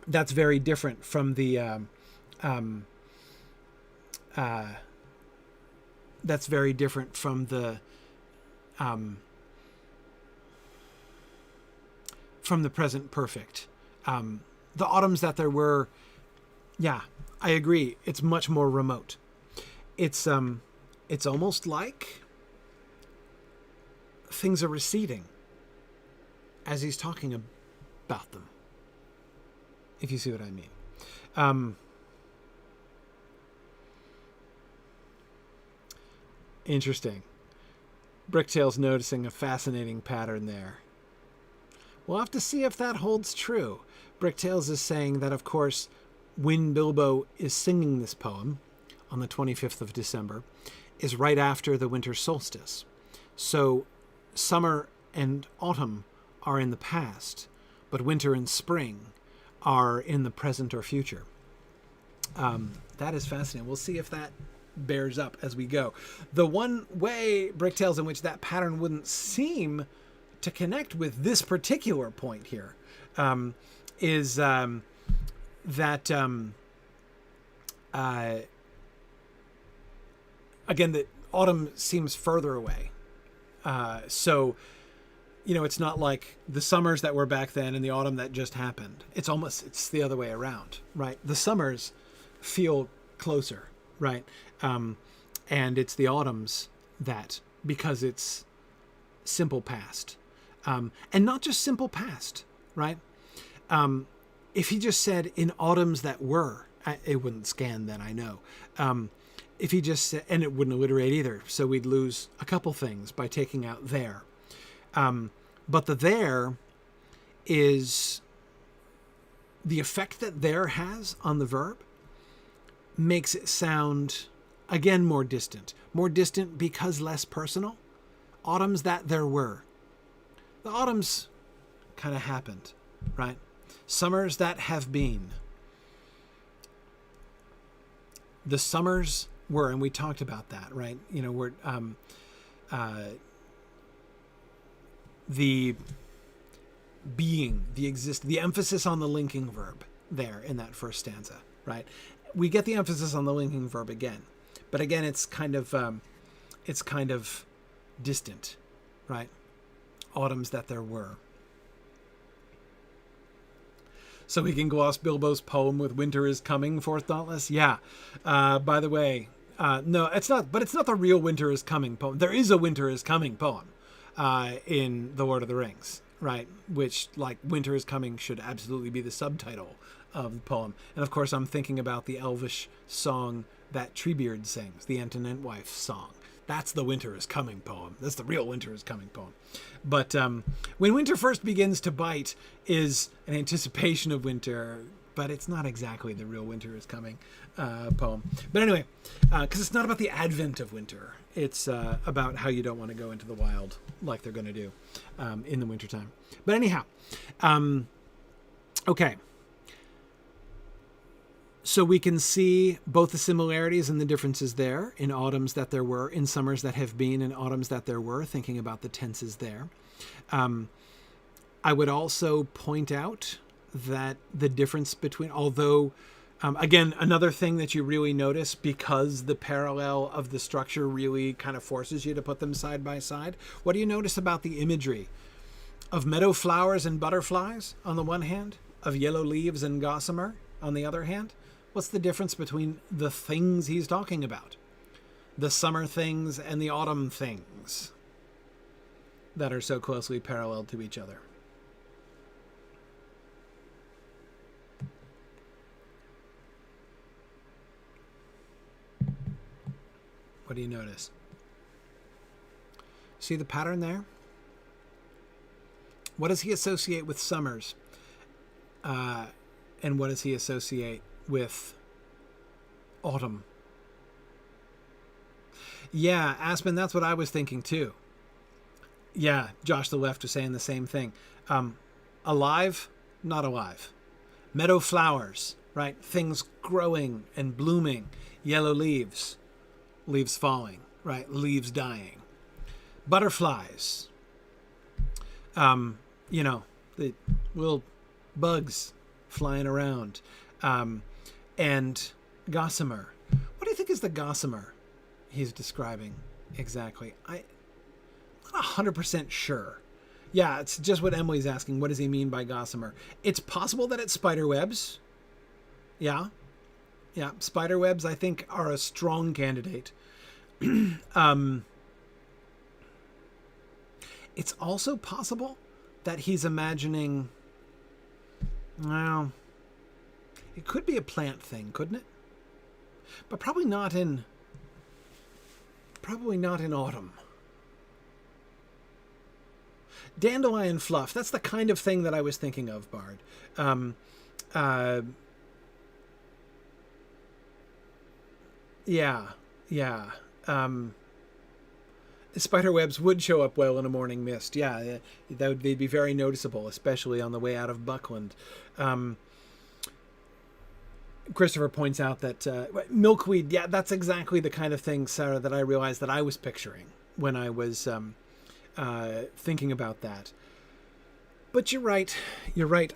That's very different from the that's very different from the present perfect. The autumns that there were, yeah, I agree. It's much more remote. It's almost like things are receding as he's talking about them, if you see what I mean. Interesting. Bricktail's noticing a fascinating pattern there. We'll have to see if that holds true. Bricktails is saying that, of course, when Bilbo is singing this poem on the 25th of December is right after the winter solstice. So summer and autumn are in the past, but winter and spring are in the present or future. That is fascinating. We'll see if that bears up as we go. The one way, Bricktails, in which that pattern wouldn't seem to connect with this particular point here is that again, that autumn seems further away. So, it's not like the summers that were back then and the autumn that just happened. It's the other way around, right? The summers feel closer, right? And it's the autumns that, because it's simple past. And not just simple past, right? If he just said in autumns that were, It wouldn't scan then, I know. If he just said, and it wouldn't alliterate either. So we'd lose a couple things by taking out there. But the there is the effect that there has on the verb makes it sound, again, more distant. More distant because less personal. Autumns that there were. The autumns kind of happened, right? Summers that have been. The summers were, and we talked about that, right? You know, we're the being, the emphasis on the linking verb there in that first stanza, right? We get the emphasis on the linking verb again, but again, it's kind of distant, right? Autumns that there were. So we can gloss Bilbo's poem with "Winter is coming" forth dauntless. Yeah. By the way, no, it's not. But it's not the real "Winter is coming" poem. There is a "Winter is coming" poem in The Lord of the Rings, right? Which, like, "Winter is coming" should absolutely be the subtitle of the poem. And of course, I'm thinking about the Elvish song that Treebeard sings, the Ent and Entwife song. That's the "Winter is coming" poem. That's the real "Winter is coming" poem. But when winter first begins to bite is an anticipation of winter, but it's not exactly the real "Winter is coming" poem. But anyway, because it's not about the advent of winter. It's about how you don't want to go into the wild like they're going to do in the wintertime. But anyhow, okay. So we can see both the similarities and the differences there in autumns that there were, in summers that have been, and autumns that there were, thinking about the tenses there. I would also point out that the difference between, although, again, another thing that you really notice because the parallel of the structure really kind of forces you to put them side by side. What do you notice about the imagery of meadow flowers and butterflies on the one hand, of yellow leaves and gossamer on the other hand? What's the difference between the things he's talking about? The summer things and the autumn things that are so closely parallel to each other. What do you notice? See the pattern there? What does he associate with summers? And what does he associate with autumn? Yeah, Aspen, that's what I was thinking too. Yeah, Josh the Left was saying the same thing. Alive, not alive. Meadow flowers, right? Things growing and blooming. Yellow leaves. Leaves falling, right? Leaves dying. Butterflies. You know, the little bugs flying around. And gossamer. What do you think is the gossamer he's describing exactly? I'm not 100% sure. Yeah, it's just what Emily's asking. What does he mean by gossamer? It's possible that it's spider webs. Yeah. Yeah, spider webs, I think, are a strong candidate. It's also possible that he's imagining, well, it could be a plant thing, couldn't it? But probably not in autumn. Dandelion fluff, that's the kind of thing that I was thinking of, Bard. Yeah. Spider webs would show up well in a morning mist. Yeah, they'd be very noticeable, especially on the way out of Buckland. Christopher points out that milkweed, yeah, that's exactly the kind of thing, Sarah, that I realized that I was picturing when I was thinking about that. But you're right.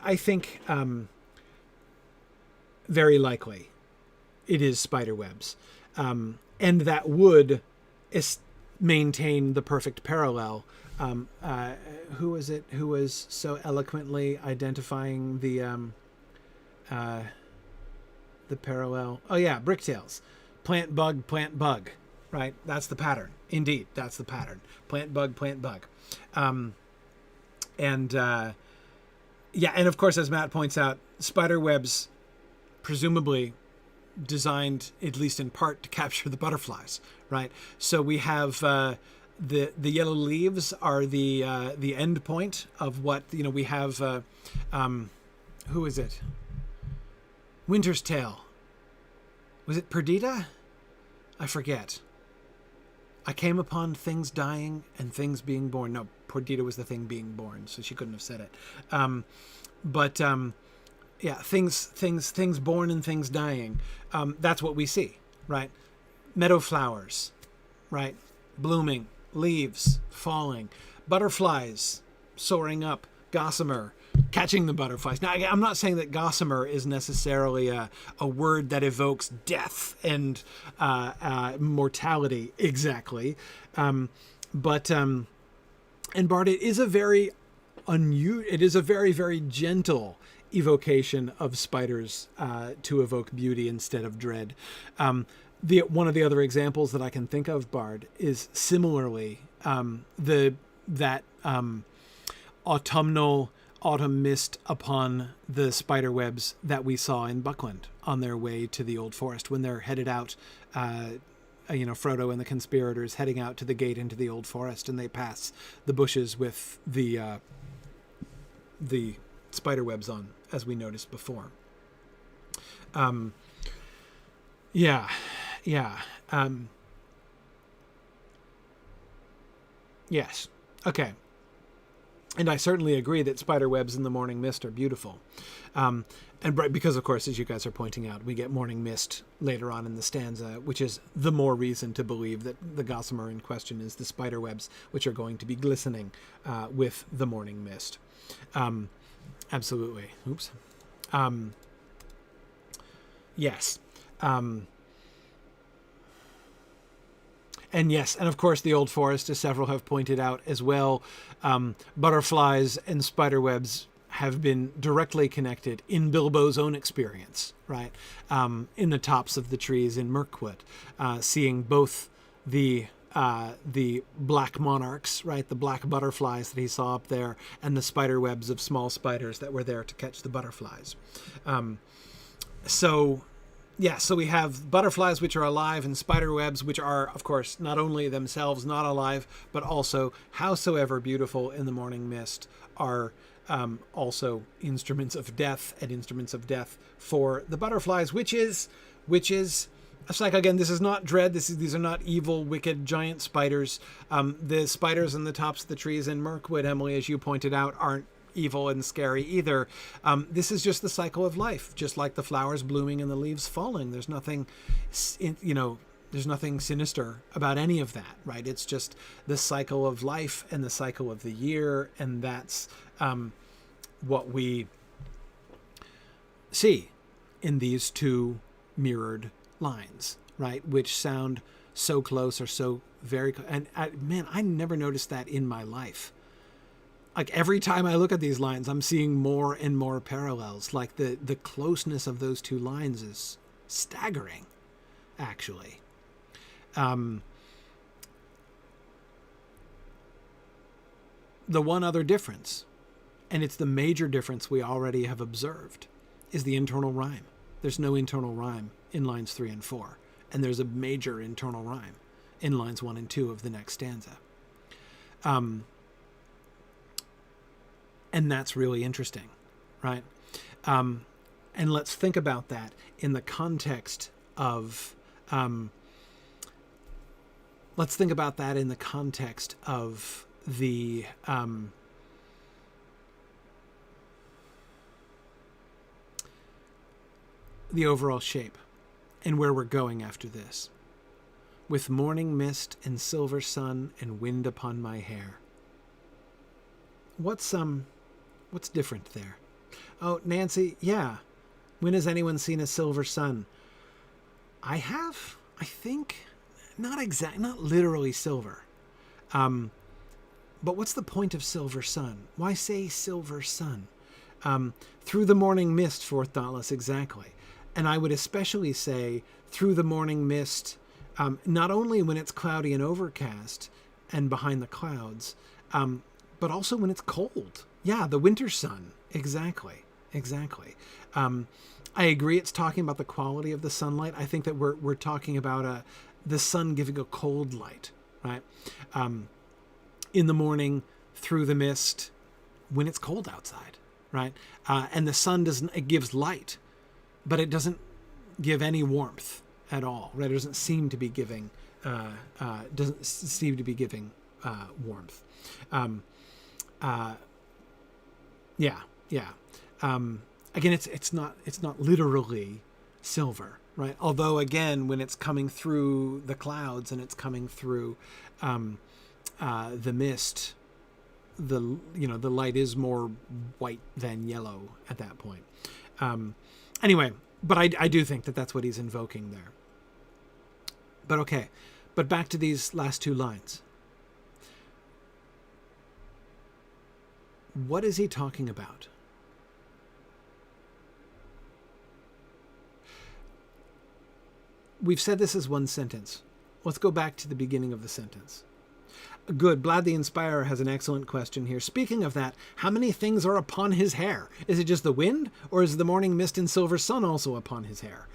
I think very likely it is spider webs. And that would maintain the perfect parallel. Who was it who was so eloquently identifying the parallel? Oh yeah, Bricktails. Plant, bug, right? That's the pattern. Indeed, that's the pattern. Plant, bug. And of course, as Matt points out, spider webs presumably designed, at least in part, to capture the butterflies, right? So we have the yellow leaves are the end point of what, we have. Who is it? Winter's Tale. Was it Perdita? I forget. I came upon things dying and things being born. No, Perdita was the thing being born, so she couldn't have said it. Yeah, things born and things dying. That's what we see, right? Meadow flowers, right? Blooming, leaves falling, butterflies soaring up, gossamer, catching the butterflies. Now, I'm not saying that gossamer is necessarily a word that evokes death and mortality exactly. And Bart, it is a very very gentle evocation of spiders to evoke beauty instead of dread. One of the other examples that I can think of, Bard, is similarly that autumn mist upon the spider webs that we saw in Buckland on their way to the Old Forest when they're headed out. Frodo and the conspirators heading out to the gate into the Old Forest, and they pass the bushes with the spider webs on, as we noticed before. Yes. Okay. And I certainly agree that spider webs in the morning mist are beautiful. Because, of course, as you guys are pointing out, we get morning mist later on in the stanza, which is the more reason to believe that the gossamer in question is the spider webs, which are going to be glistening with the morning mist. Absolutely. Oops. Yes. And yes, and of course the Old Forest, as several have pointed out as well, butterflies and spiderwebs have been directly connected in Bilbo's own experience, right? In the tops of the trees in Mirkwood, seeing both the black monarchs, right, the black butterflies that he saw up there, and the spider webs of small spiders that were there to catch the butterflies. So we have butterflies which are alive and spider webs which are, of course, not only themselves not alive, but also, howsoever beautiful in the morning mist, are also instruments of death, and instruments of death for the butterflies, which is it's like, again, this is not dread. These are not evil, wicked, giant spiders. The spiders in the tops of the trees in Mirkwood, Emily, as you pointed out, aren't evil and scary either. This is just the cycle of life, just like the flowers blooming and the leaves falling. There's nothing, there's nothing sinister about any of that, right? It's just the cycle of life and the cycle of the year, and that's what we see in these two mirrored lines, right? Which sound so close or so very, and I never noticed that in my life. Like, every time I look at these lines, I'm seeing more and more parallels. Like, the closeness of those two lines is staggering, actually. The one other difference, and it's the major difference we already have observed, is the internal rhyme. There's no internal rhyme in lines 3 and 4, and there's a major internal rhyme in lines 1 and 2 of the next stanza. And that's really interesting, right? And let's think about that in the context of the overall shape and where we're going after this. With morning mist and silver sun and wind upon my hair. What's different there? Oh, Nancy, yeah. When has anyone seen a silver sun? I have, I think. Not literally silver. But what's the point of silver sun? Why say silver sun? Through the morning mist, for thoughtless, exactly. And I would especially say through the morning mist, not only when it's cloudy and overcast and behind the clouds, but also when it's cold. Yeah, the winter sun. Exactly. I agree it's talking about the quality of the sunlight. I think that we're talking about the sun giving a cold light, right? In the morning, through the mist, when it's cold outside, right? And the sun it gives light, but it doesn't give any warmth at all, right? It doesn't seem to be giving warmth. Again, it's not literally silver, right? Although again, when it's coming through the clouds and it's coming through the mist, the light is more white than yellow at that point. Anyway, but I do think that that's what he's invoking there. But okay, but back to these last two lines. What is he talking about? We've said this is one sentence. Let's go back to the beginning of the sentence. Good. Blad the Inspirer has an excellent question here. Speaking of that, how many things are upon his hair? Is it just the wind, or is the morning mist and silver sun also upon his hair?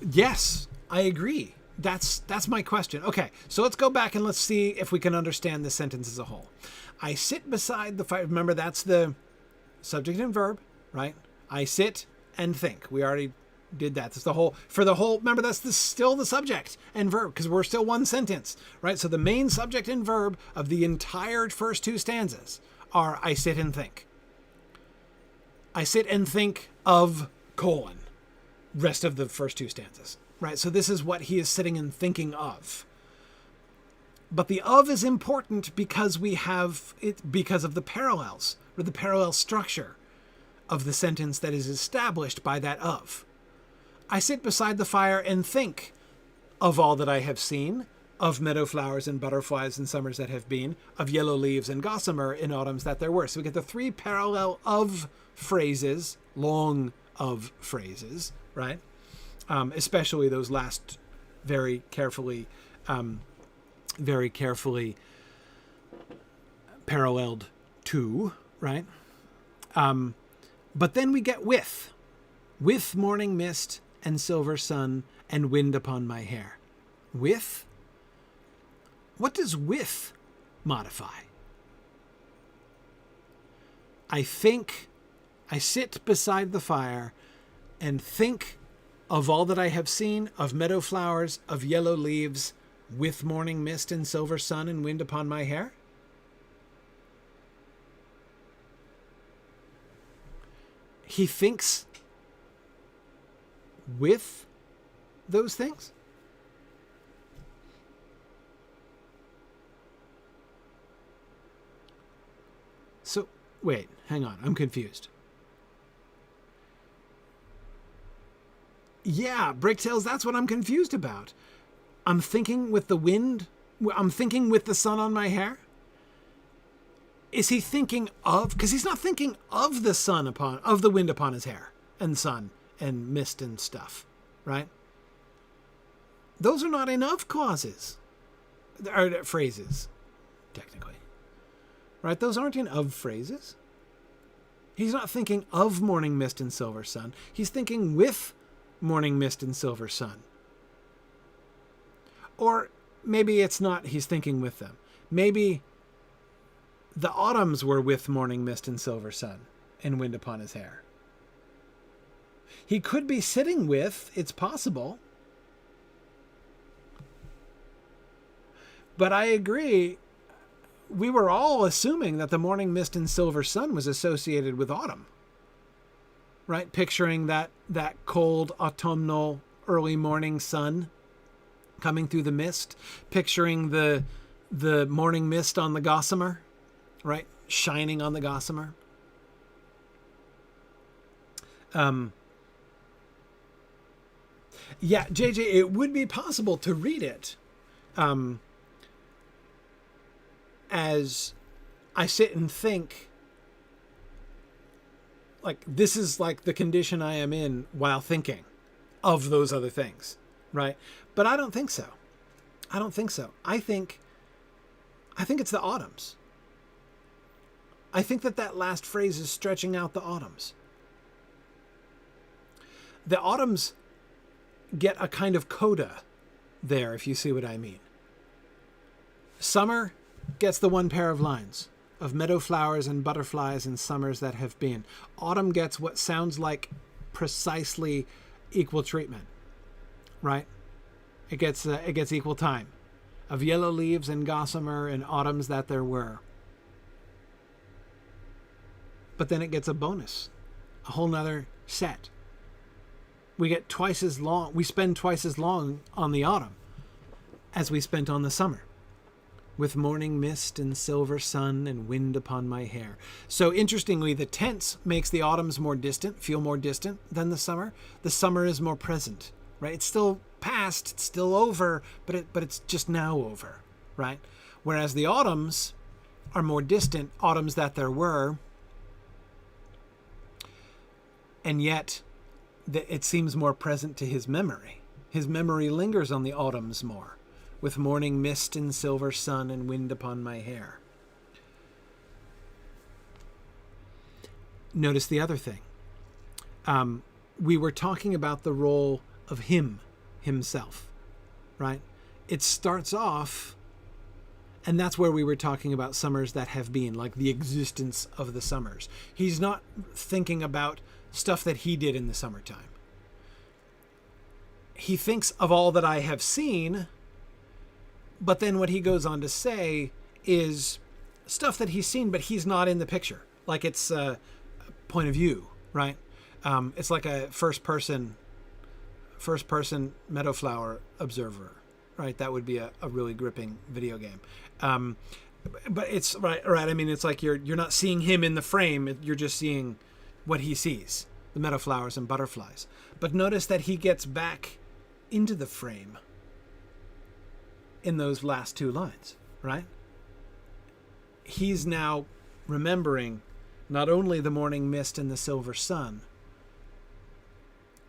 Yes, I agree. That's my question. Okay, so let's go back and let's see if we can understand this sentence as a whole. I sit beside the fire. Remember, that's the subject and verb, right? I sit and think. We already did that. That's remember, that's still the subject and verb, because we're still one sentence, right? So the main subject and verb of the entire first two stanzas are I sit and think. I sit and think of : rest of the first two stanzas, right? So this is what he is sitting and thinking of. But the of is important because we have it, because of the parallels, or the parallel structure of the sentence that is established by that of. I sit beside the fire and think of all that I have seen, of meadow flowers and butterflies in summers that have been, of yellow leaves and gossamer in autumns that there were. So we get the three parallel of phrases, long of phrases, right? Especially those last very carefully paralleled to, right? But then we get with morning mist and silver sun and wind upon my hair. With? What does with modify? I sit beside the fire and think of all that I have seen, of meadow flowers, of yellow leaves, with morning mist and silver sun and wind upon my hair? He thinks with those things? So, wait, hang on, I'm confused. Yeah, Bricktails, that's what I'm confused about. I'm thinking with the wind, I'm thinking with the sun on my hair? Is he thinking of, because he's not thinking of the wind upon his hair and sun and mist and stuff, right? Those are not in of clauses, or phrases, technically, right? Those aren't in of phrases. He's not thinking of morning mist and silver sun. He's thinking with morning mist and silver sun. Or maybe it's not he's thinking with them. Maybe the autumns were with morning mist and silver sun and wind upon his hair. He could be sitting with, it's possible. But I agree, we were all assuming that the morning mist and silver sun was associated with autumn. Right? Picturing that cold autumnal early morning sun coming through the mist. Picturing the morning mist on the gossamer, right? Shining on the gossamer. Yeah, JJ, it would be possible to read it as I sit and think, like, this is like the condition I am in while thinking of those other things, right? But I don't think so. I think it's the autumns. I think that last phrase is stretching out the autumns. The autumns get a kind of coda there, if you see what I mean. Summer gets the one pair of lines of meadow flowers and butterflies in summers that have been. Autumn gets what sounds like precisely equal treatment, right? It gets equal time of yellow leaves and gossamer in autumns that there were. But then it gets a bonus, a whole nother set. We get twice as long. We spend twice as long on the autumn as we spent on the summer, with morning mist and silver sun and wind upon my hair. So interestingly, the tense makes the autumns more distant, feel more distant than the summer. The summer is more present, right? It's still past, it's still over, but it's just now over, right? Whereas the autumns are more distant, autumns that there were, and yet it seems more present to his memory. His memory lingers on the autumns more, with morning mist and silver sun and wind upon my hair. Notice the other thing. We were talking about the role of himself, right? It starts off, and that's where we were talking about summers that have been, like the existence of the summers. He's not thinking about stuff that he did in the summertime. He thinks of all that I have seen, but then what he goes on to say is stuff that he's seen, but he's not in the picture. Like it's a point of view, right? It's like a first person meadowflower observer, right? That would be a really gripping video game. But it's right. I mean, it's like you're not seeing him in the frame. You're just seeing what he sees, the meadowflowers and butterflies. But notice that he gets back into the frame in those last two lines, right? He's now remembering not only the morning mist and the silver sun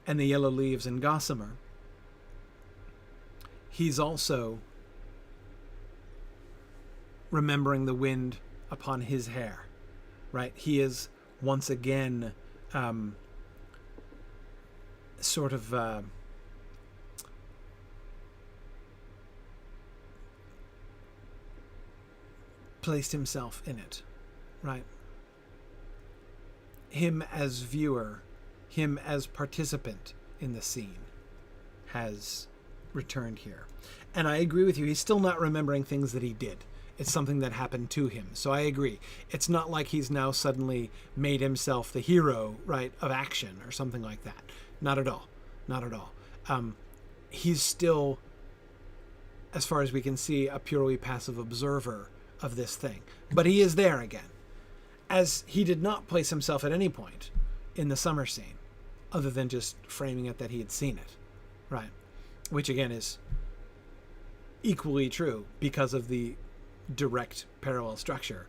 and the yellow leaves and gossamer, he's also remembering the wind upon his hair, right? He is once again placed himself in it, right? Him as viewer, him as participant in the scene has returned here. And I agree with you, he's still not remembering things that he did. It's something that happened to him. So I agree. It's not like he's now suddenly made himself the hero, right, of action or something like that. Not at all. Not at all. He's still, as far as we can see, a purely passive observer of this thing. But he is there again, as he did not place himself at any point in the summer scene, other than just framing it that he had seen it, right? Which again is equally true because of the direct parallel structure,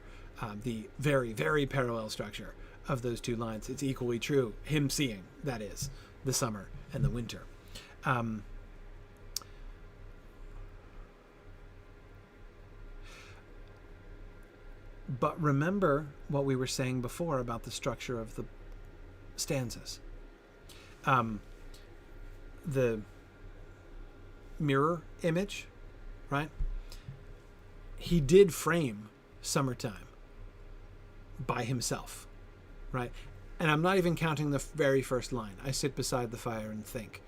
the very, very parallel structure of those two lines. It's equally true, him seeing, that is, the summer and the winter. But remember what we were saying before about the structure of the stanzas. The mirror image, right? He did frame summertime by himself, right? And I'm not even counting the very first line. I sit beside the fire and think.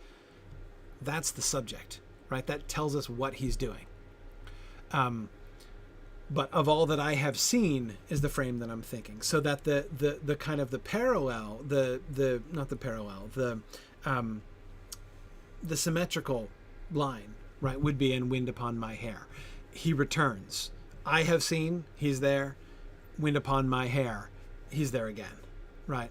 That's the subject, right? That tells us what he's doing. But of all that I have seen is the frame that I'm thinking. So that the kind of the parallel, the symmetrical line, right, would be in wind upon my hair. He returns. I have seen, he's there. Wind upon my hair, he's there again, right?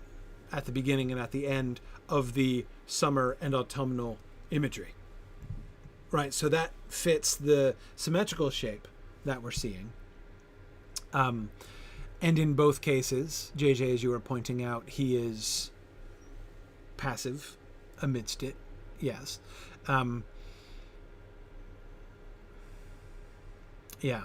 At the beginning and at the end of the summer and autumnal imagery, right? So that fits the symmetrical shape that we're seeing. And in both cases, JJ, as you were pointing out, he is passive amidst it, yes. Yeah.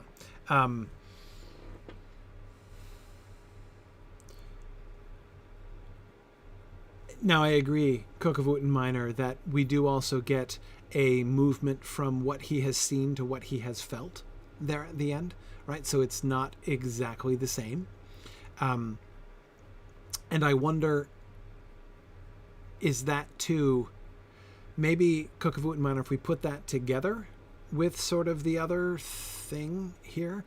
Now I agree, Kokavut and Minor, that we do also get a movement from what he has seen to what he has felt there at the end, right? So it's not exactly the same. And I wonder, is that too, maybe Kokavut and Minor, if we put that together with sort of the other thing here,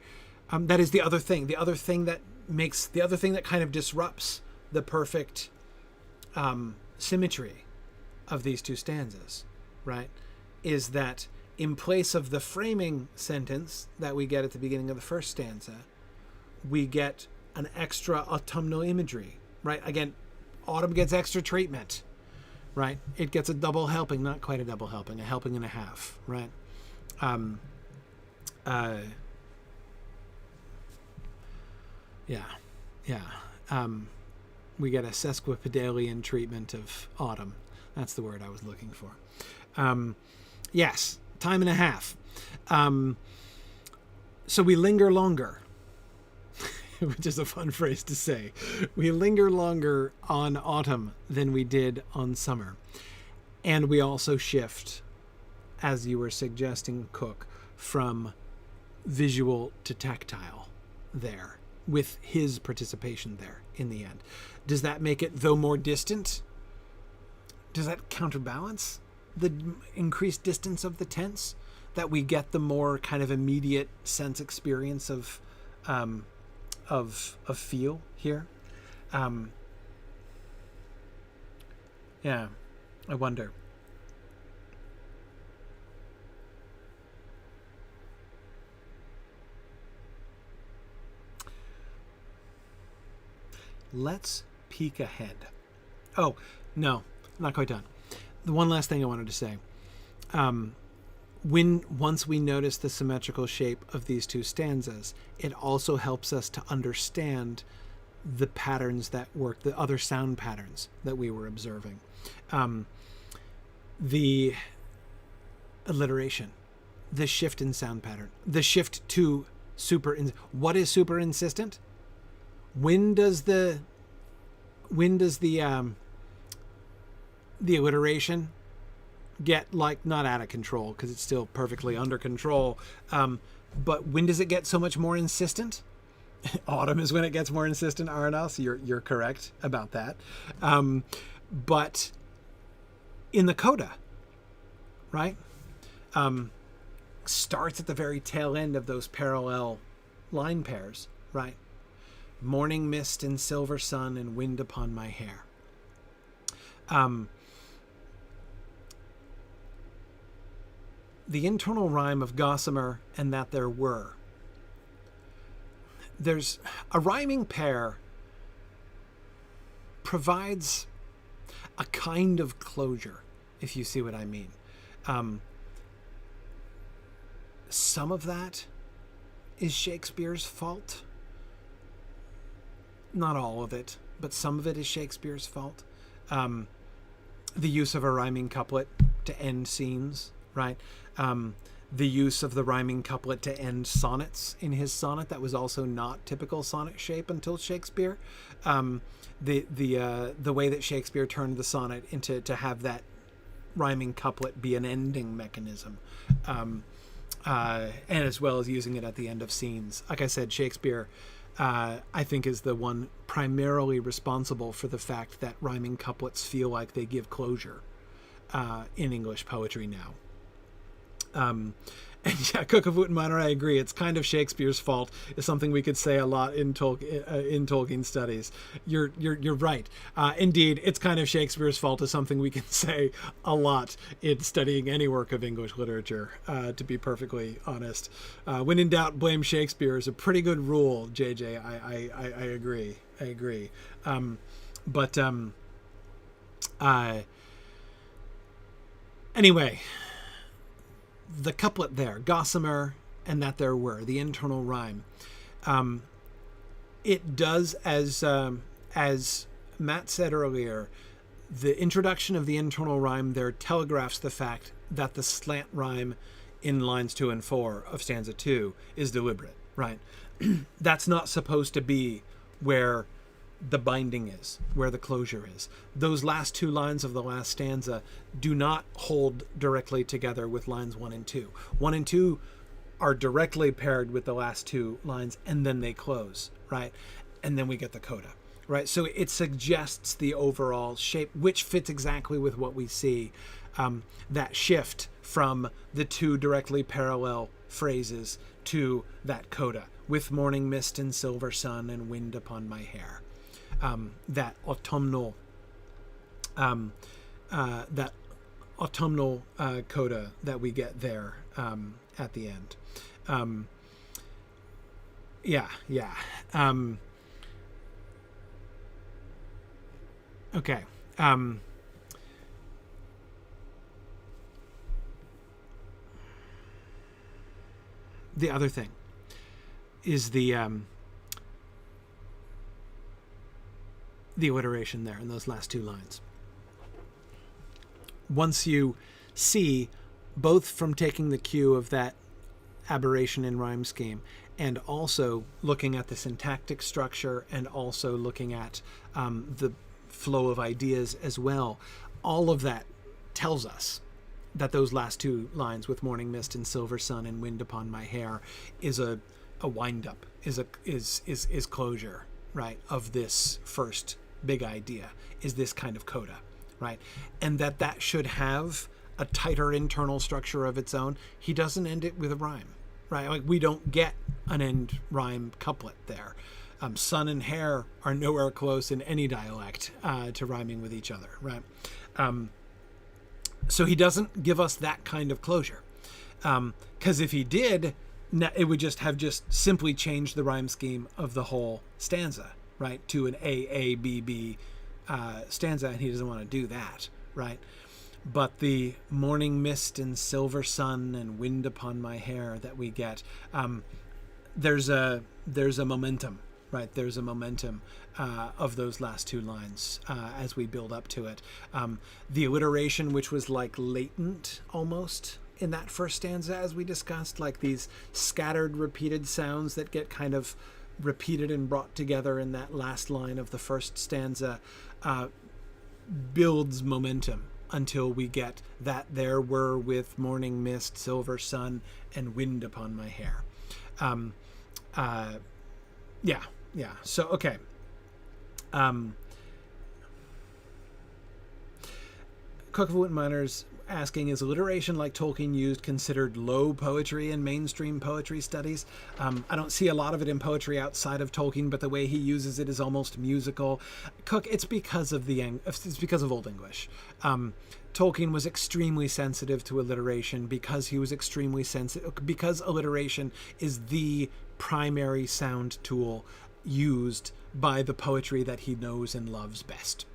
that is the other thing that makes, the other thing that kind of disrupts the perfect symmetry of these two stanzas, right, is that in place of the framing sentence that we get at the beginning of the first stanza, we get an extra autumnal imagery, right? Again, autumn gets extra treatment, right? It gets a double helping, not quite a double helping, a helping and a half, right? We get a sesquipedalian treatment of autumn. That's the word I was looking for. Yes, time and a half. So we linger longer, which is a fun phrase to say. We linger longer on autumn than we did on summer. And we also shift, as you were suggesting, Cook, from visual to tactile there, with his participation there in the end. Does that make it, though more distant, does that counterbalance the increased distance of the tense, that we get the more kind of immediate sense experience of feel here? Yeah, I wonder. Let's peek ahead. Oh, no, not quite done. The one last thing I wanted to say. Once we notice the symmetrical shape of these two stanzas, it also helps us to understand the patterns that work, the other sound patterns that we were observing. The alliteration, the shift in sound pattern, the shift to what is super insistent? When does the alliteration get, like, not out of control, because it's still perfectly under control, but when does it get so much more insistent? Autumn is when it gets more insistent, Arnal, so you're correct about that. But in the coda, right, starts at the very tail end of those parallel line pairs, right? Morning mist and silver sun and wind upon my hair. The internal rhyme of gossamer and that there were. There's a rhyming pair provides a kind of closure, if you see what I mean. Some of that is Shakespeare's fault. Not all of it, but some of it is Shakespeare's fault. The use of a rhyming couplet to end scenes, right? The use of the rhyming couplet to end sonnets in his sonnet, that was also not typical sonnet shape until Shakespeare. The way that Shakespeare turned the sonnet into to have that rhyming couplet be an ending mechanism, and as well as using it at the end of scenes. Like I said, Shakespeare, I think, is the one primarily responsible for the fact that rhyming couplets feel like they give closure in English poetry now. And yeah, Kokavut and Minor, I agree. It's kind of Shakespeare's fault is something we could say a lot in Tolkien studies. You're right. Indeed, it's kind of Shakespeare's fault is something we can say a lot in studying any work of English literature, to be perfectly honest. When in doubt, blame Shakespeare is a pretty good rule, JJ. I agree. I agree. Anyway, the couplet there, gossamer and that there were, the internal rhyme. It does, as Matt said earlier, the introduction of the internal rhyme there telegraphs the fact that the slant rhyme in lines 2 and 4 of stanza 2 is deliberate, right? That's not supposed to be where the binding is, where the closure is. Those last two lines of the last stanza do not hold directly together with lines 1 and 2. 1 and 2 are directly paired with the last two lines, and then they close, right? And then we get the coda, right? So it suggests the overall shape, which fits exactly with what we see, that shift from the two directly parallel phrases to that coda, with morning mist and silver sun and wind upon my hair. That autumnal coda that we get there at the end. Okay. The other thing is the alliteration there in those last two lines. Once you see, both from taking the cue of that aberration in rhyme scheme and also looking at the syntactic structure and also looking at the flow of ideas as well, all of that tells us that those last two lines, with morning mist and silver sun and wind upon my hair, is a wind up, is closure, right, of this first big idea, is this kind of coda, right? And that should have a tighter internal structure of its own. He doesn't end it with a rhyme, right? Like, we don't get an end rhyme couplet there. Sun and hair are nowhere close in any dialect to rhyming with each other, right? So he doesn't give us that kind of closure. Because if he did, it would just simply changed the rhyme scheme of the whole stanza, right, to an A-A-B-B stanza, and he doesn't want to do that, right? But the morning mist and silver sun and wind upon my hair that we get, there's a momentum, right? There's a momentum of those last two lines as we build up to it. The alliteration, which was like latent almost in that first stanza, as we discussed, like these scattered repeated sounds that get kind of repeated and brought together in that last line of the first stanza, builds momentum until we get that there were with morning mist, silver sun, and wind upon my hair. So, okay. Cookfoot Miners asking, is alliteration like Tolkien used considered low poetry in mainstream poetry studies? I don't see a lot of it in poetry outside of Tolkien, but the way he uses it is almost musical. Cook, it's because of Old English. Tolkien was extremely sensitive to alliteration because he was extremely sensitive, because alliteration is the primary sound tool used by the poetry that he knows and loves best.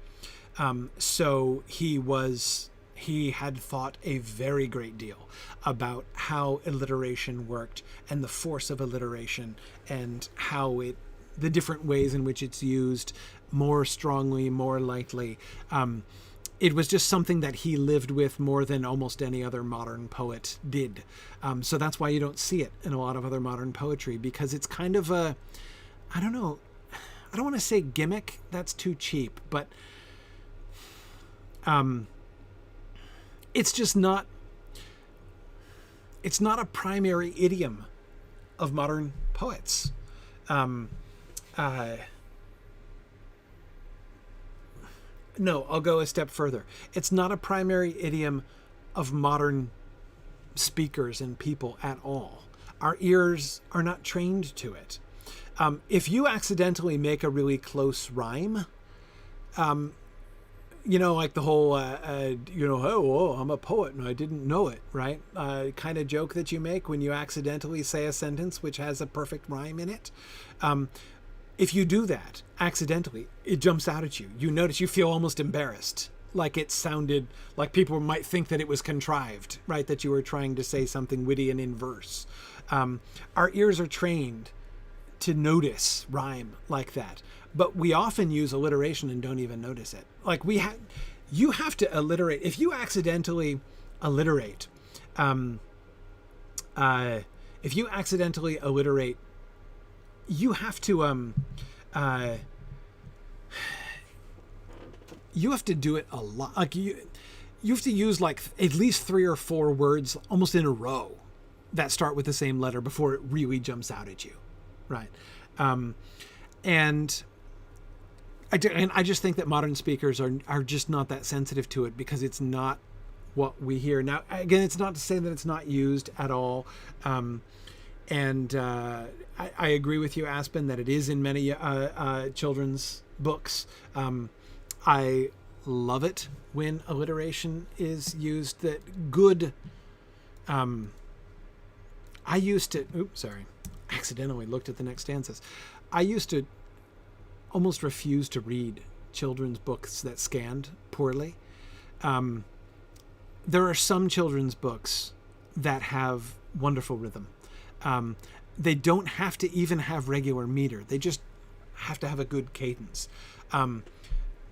So he had thought a very great deal about how alliteration worked and the force of alliteration and how the different ways in which it's used more strongly, more lightly. It was just something that he lived with more than almost any other modern poet did. So that's why you don't see it in a lot of other modern poetry, because it's kind of I don't want to say gimmick, that's too cheap, but it's just not, it's not a primary idiom of modern poets. No, I'll go a step further. It's not a primary idiom of modern speakers and people at all. Our ears are not trained to it. If you accidentally make a really close rhyme, like the whole, oh, I'm a poet and I didn't know it, right? Kind of joke that you make when you accidentally say a sentence which has a perfect rhyme in it. If you do that accidentally, it jumps out at you. You notice, you feel almost embarrassed, like it sounded like people might think that it was contrived, right? That you were trying to say something witty and in verse. Our ears are trained to notice rhyme like that, but we often use alliteration and don't even notice it. Like you have to alliterate. If you accidentally alliterate, you have to you have to do it a lot. Like you have to use like at least 3 or 4 words almost in a row that start with the same letter before it really jumps out at you, right? And I just think that modern speakers are just not that sensitive to it because it's not what we hear. Now, again, it's not to say that it's not used at all. And I agree with you, Aspen, that it is in many children's books. I love it when alliteration is used. That good. I used to. Oops, sorry. Accidentally looked at the next stanzas. I used to almost refuse to read children's books that scanned poorly. There are some children's books that have wonderful rhythm. They don't have to even have regular meter. They just have to have a good cadence.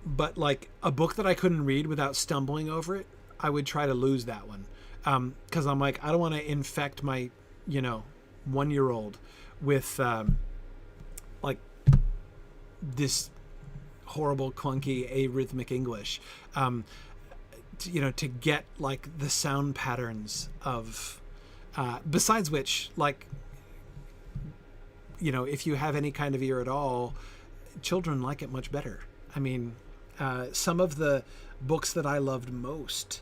But like a book that I couldn't read without stumbling over it, I would try to lose that one. Because I'm like, I don't want to infect my, 1-year-old with like this horrible, clunky, arrhythmic English. To get like the sound patterns of, besides which, like, if you have any kind of ear at all, children like it much better. I mean, some of the books that I loved most,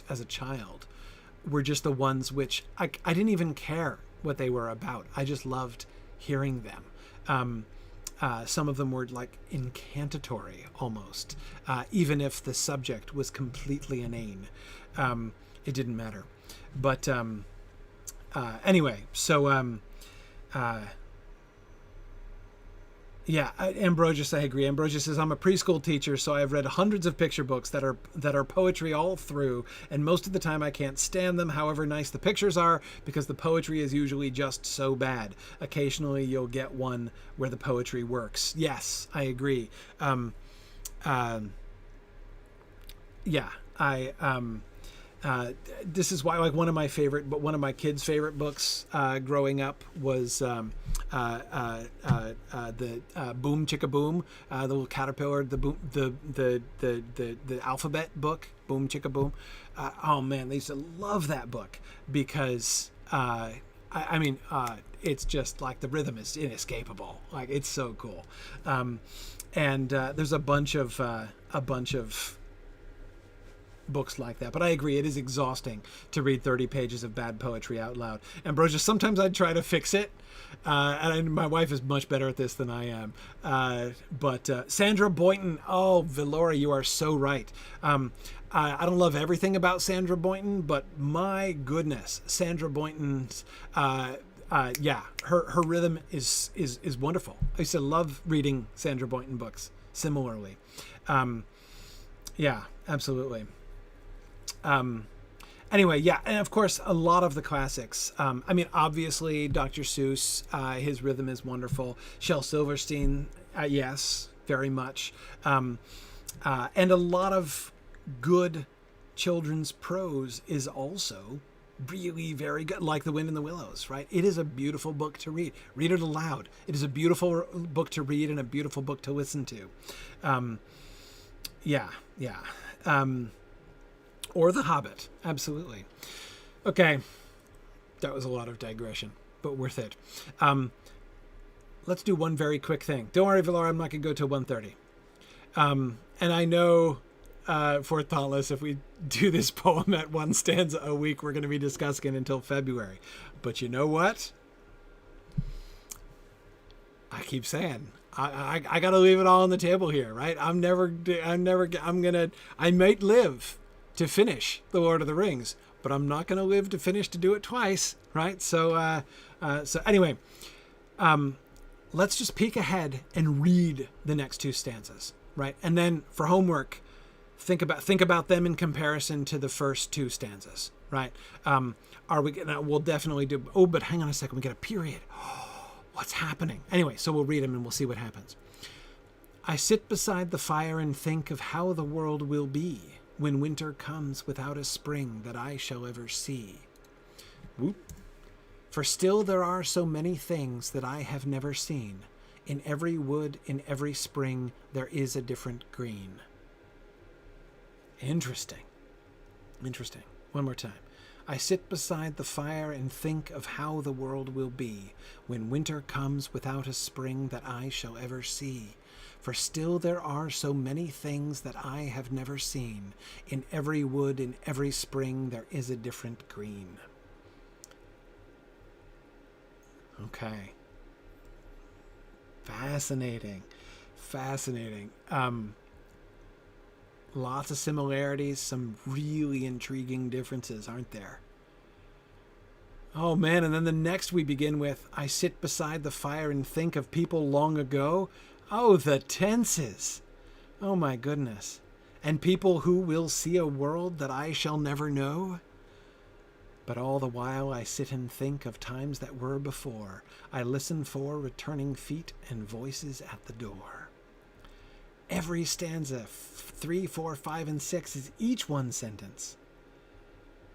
as a child were just the ones which I didn't even care what they were about. I just loved hearing them. Some of them were like incantatory almost, even if the subject was completely inane. It didn't matter. But anyway, so Ambrosius, I agree. Ambrosius says, I'm a preschool teacher, so I've read hundreds of picture books that are poetry all through, and most of the time I can't stand them, however nice the pictures are, because the poetry is usually just so bad. Occasionally you'll get one where the poetry works. Yes, I agree. This is why, like, one of my kids' favorite books growing up was the Boom Chicka Boom, the little caterpillar, the boom, the alphabet book, Boom Chicka Boom. Oh man, they used to love that book because it's just like the rhythm is inescapable. Like, it's so cool. And there's a bunch of books like that, but I agree, it is exhausting to read 30 pages of bad poetry out loud. Ambrosius, sometimes I'd try to fix it, and my wife is much better at this than I am. But Sandra Boynton, oh, Vilora, you are so right. I don't love everything about Sandra Boynton, but my goodness, Sandra Boynton's her rhythm is wonderful. I used to love reading Sandra Boynton books similarly. Absolutely. Anyway, and of course, a lot of the classics. Obviously, Dr. Seuss, his rhythm is wonderful. Shel Silverstein, yes, very much. And a lot of good children's prose is also really very good, like The Wind in the Willows, right? It is a beautiful book to read. Read it aloud. It is a beautiful book to read and a beautiful book to listen to. Or The Hobbit. Absolutely. Okay. That was a lot of digression, but worth it. Let's do one very quick thing. Don't worry, Villar, I'm not going to go till 1:30. And I know, for Thoughtless, if we do this poem at one stanza a week, we're going to be discussing it until February. But you know what? I keep saying, I got to leave it all on the table here, right? I might live to finish The Lord of the Rings, but I'm not going to live to finish to do it twice, right? So anyway, let's just peek ahead and read the next 2 stanzas, right? And then for homework, think about them in comparison to the first 2 stanzas, right? We'll definitely do. Oh, but hang on a second, we get a period. What's happening? Anyway, so we'll read them and we'll see what happens. I sit beside the fire and think of how the world will be when winter comes without a spring that I shall ever see. Whoop. For still there are so many things that I have never seen. In every wood, in every spring, there is a different green. Interesting. Interesting. One more time. I sit beside the fire and think of how the world will be when winter comes without a spring that I shall ever see. For still there are so many things that I have never seen. In every wood, in every spring, there is a different green. Okay. Fascinating. Fascinating. Lots of similarities, some really intriguing differences, aren't there? Oh man, and then the next we begin with, I sit beside the fire and think of people long ago. Oh, the tenses. Oh my goodness. And people who will see a world that I shall never know. But all the while I sit and think of times that were before. I listen for returning feet and voices at the door. Every stanza, 3, 4, 5, and 6 is each one sentence.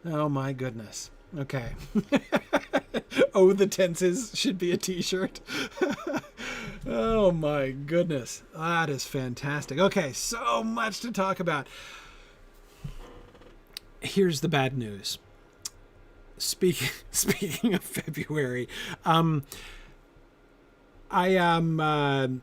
Oh my goodness. Okay. Oh, the tenses should be a t-shirt. Oh my goodness. That is fantastic. Okay, so much to talk about. Here's the bad news. Speaking of February, I am I'm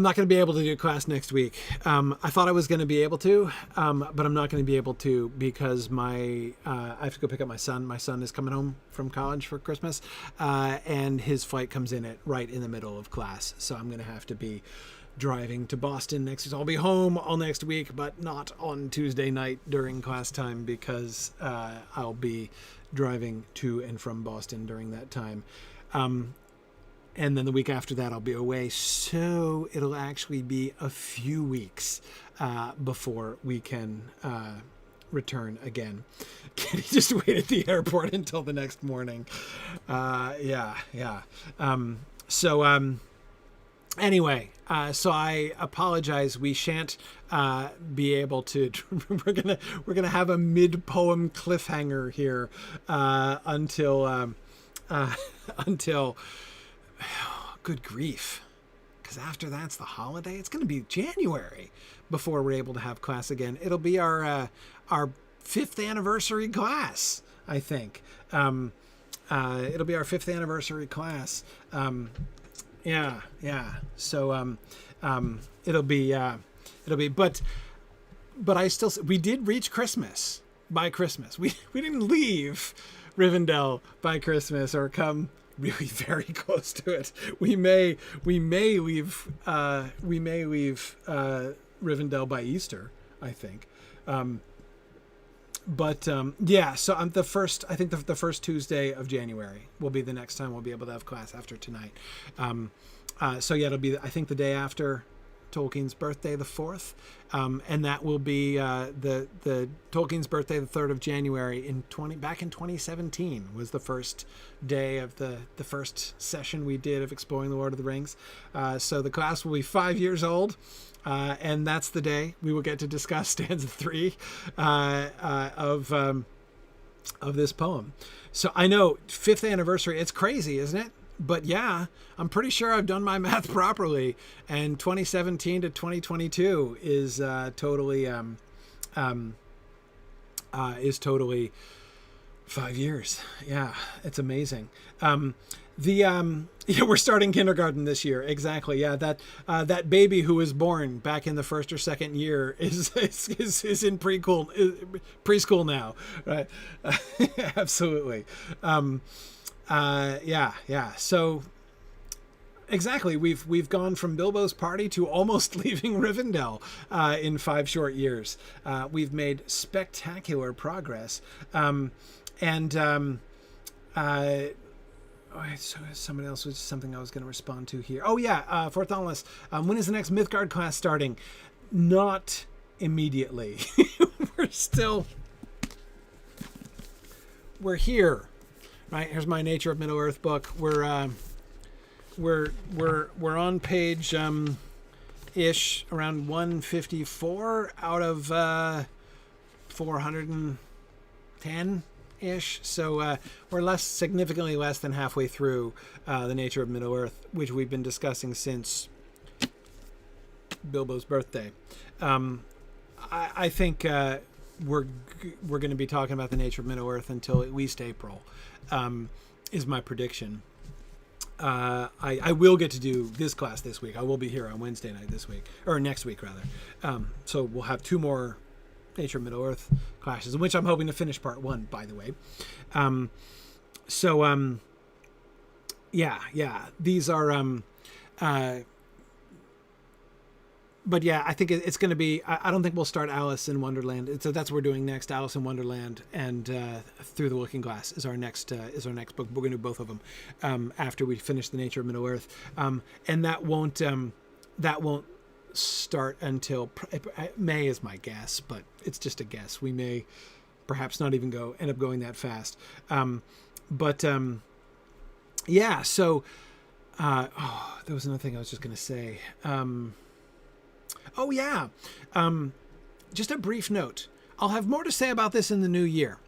not going to be able to do class next week. I thought I was going to be able to, but I'm not going to be able to because I have to go pick up my son. My son is coming home from college for Christmas, and his flight comes in right in the middle of class. So I'm going to have to be driving to Boston next week. So I'll be home all next week, but not on Tuesday night during class time because I'll be driving to and from Boston during that time. And then the week after that, I'll be away. So it'll actually be a few weeks before we can return again. Can he just wait at the airport until the next morning? Yeah. Anyway, so I apologize. We shan't be able to. We're gonna have a mid-poem cliffhanger here until. Good grief. Because after that's the holiday, it's going to be January before we're able to have class again. It'll be our 5th anniversary class, I think. It'll be our 5th anniversary class. Yeah. So it'll be. But we did reach Christmas by Christmas. We didn't leave Rivendell by Christmas or come really very close to it. We may leave Rivendell by Easter, I think. Yeah, so the first Tuesday of January will be the next time we'll be able to have class after tonight. So yeah, it'll be, I think, the day after Tolkien's birthday, the 4th, and that will be the Tolkien's birthday, the 3rd of January back in 2017 was the first day of the first session we did of Exploring the Lord of the Rings. So the class will be 5 years old, and that's the day we will get to discuss stanza 3 of this poem. So I know 5th anniversary, it's crazy, isn't it? But yeah, I'm pretty sure I've done my math properly, and 2017 to 2022 is totally 5 years. Yeah, it's amazing. We're starting kindergarten this year. Exactly. Yeah, that baby who was born back in the 1st or 2nd year is in preschool now, right? Absolutely. Yeah. So exactly, we've gone from Bilbo's party to almost leaving Rivendell in 5 short years. We've made spectacular progress. So somebody else was something I was going to respond to here. Oh yeah, Forthalis, when is the next Mythgard class starting? Not immediately. We're here. Right, here's my Nature of Middle-earth book. We're on page ish, around 154 out of 410 ish. So we're significantly less than halfway through The Nature of Middle Earth, which we've been discussing since Bilbo's birthday. I think we're going to be talking about The Nature of Middle Earth until at least April, is my prediction. I will get to do this class this week. I will be here on Wednesday night this week, or next week rather. So we'll have 2 more Nature of Middle Earth classes, in which I'm hoping to finish part 1, by the way. These are but yeah, I think it's going to be, I don't think we'll start Alice in Wonderland. So that's what we're doing next, Alice in Wonderland and Through the Looking Glass is our next book. We're going to do both of them after we finish The Nature of Middle Earth. And that won't start until May is my guess, but it's just a guess. We may perhaps not even end up going that fast. So there was another thing I was just going to say. Just a brief note. I'll have more to say about this in the new year.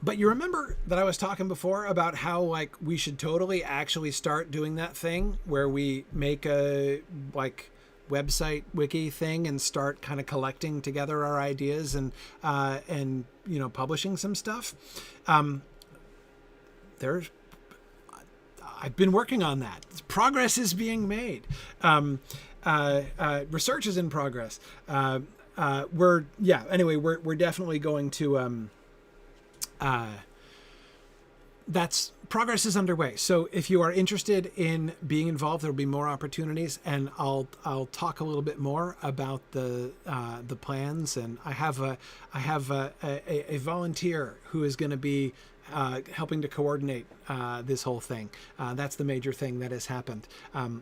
But you remember that I was talking before about how we should totally actually start doing that thing where we make a website wiki thing and start kind of collecting together our ideas and publishing some stuff. I've been working on that. Progress is being made. Research is in progress. We're definitely going to, progress is underway. So if you are interested in being involved, there'll be more opportunities, and I'll talk a little bit more about the plans. And I have a volunteer who is going to be helping to coordinate this whole thing. That's the major thing that has happened,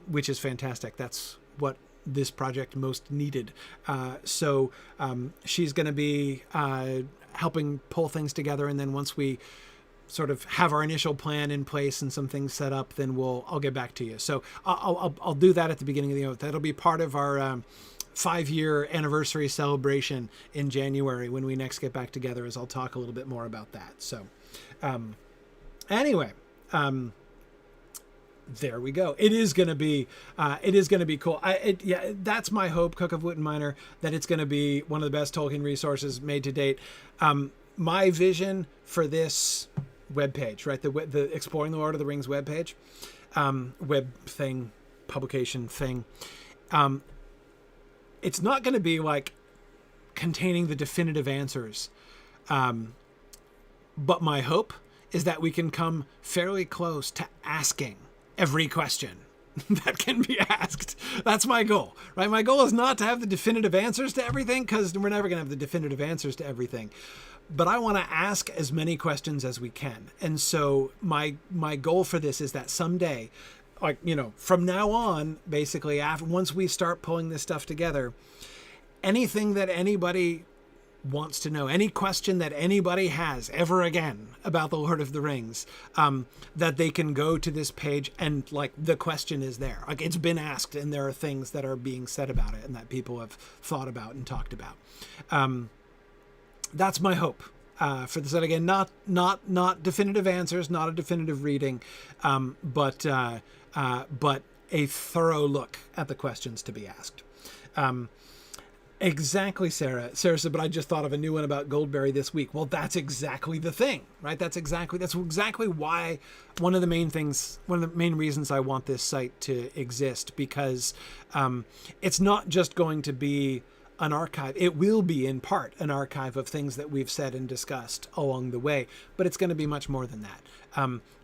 which is fantastic. That's what this project most needed. So she's going to be helping pull things together, and then once we sort of have our initial plan in place and some things set up, then I'll get back to you. So I'll do that at the beginning of the year. That'll be part of our 5-year anniversary celebration in January when we next get back together, as I'll talk a little bit more about that. So there we go. It is going to be cool. That's my hope, Cook of Wit and Minor, that it's going to be one of the best Tolkien resources made to date. My vision for this webpage, right? The Exploring the Lord of the Rings webpage, web thing, publication thing. It's not going to be containing the definitive answers. But my hope is that we can come fairly close to asking every question that can be asked. That's my goal, right? My goal is not to have the definitive answers to everything, because we're never going to have the definitive answers to everything. But I want to ask as many questions as we can. And so my goal for this is that someday, from now on, basically, once we start pulling this stuff together, anything that anybody wants to know, any question that anybody has ever again about the Lord of the Rings, that they can go to this page and the question is there. It's been asked, and there are things that are being said about it and that people have thought about and talked about. That's my hope for this. And again, not definitive answers, not a definitive reading, but a thorough look at the questions to be asked. Exactly, Sarah. Sarah said, but I just thought of a new one about Goldberry this week. Well, that's exactly the thing, right? That's exactly why one of the main reasons I want this site to exist, because it's not just going to be an archive. It will be in part an archive of things that we've said and discussed along the way, but it's going to be much more than that.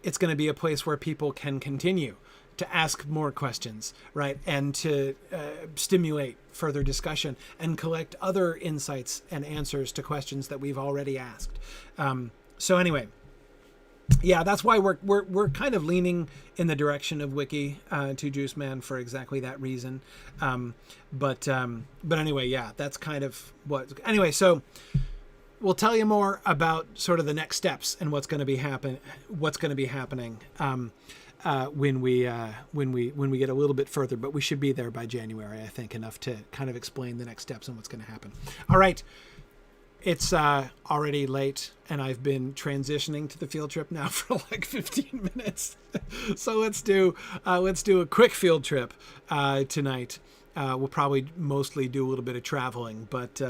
It's going to be a place where people can continue to ask more questions, right? And to stimulate further discussion and collect other insights and answers to questions that we've already asked. So anyway, yeah, that's why we're kind of leaning in the direction of Wiki to Juice Man for exactly that reason. But anyway, yeah, that's kind of what. Anyway, so we'll tell you more about sort of the next steps and what's going to be happening when we get a little bit further. But we should be there by January, I think, enough to kind of explain the next steps and what's going to happen. All right. It's already late, and I've been transitioning to the field trip now for like 15 minutes. So let's do a quick field trip tonight. We'll probably mostly do a little bit of traveling, but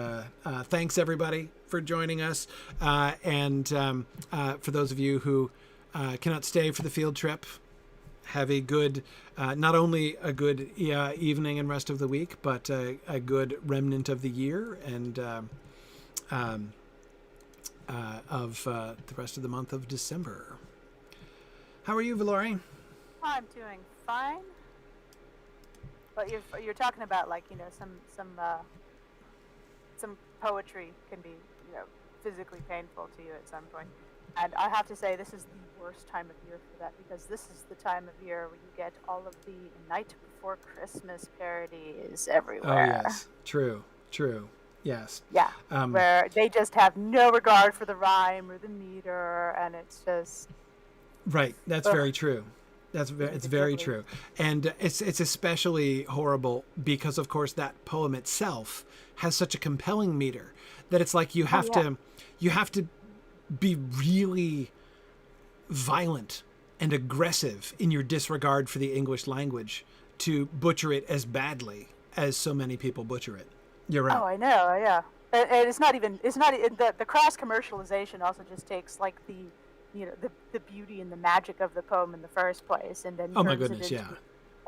thanks everybody for joining us. And for those of you who cannot stay for the field trip, have a good, not only a good evening and rest of the week, but a good remnant of the year and of the rest of the month of December. How are you, Valori? I'm doing fine. But you're talking about, like, you know, some poetry can be, you know, physically painful to you at some point. And I have to say, this is the worst time of year for that, because this is the time of year where you get all of the Night Before Christmas parodies everywhere. Oh yes, true. Yes. Yeah, where they just have no regard for the rhyme or the meter, and it's just... Right, that's very true. It's very true. And it's especially horrible because, of course, that poem itself has such a compelling meter that it's like you have to be really violent and aggressive in your disregard for the English language to butcher it as badly as so many people butcher it. You're right. Oh, I know, yeah. And the crass commercialization also just takes, like, the beauty and the magic of the poem in the first place, and then oh my goodness, yeah.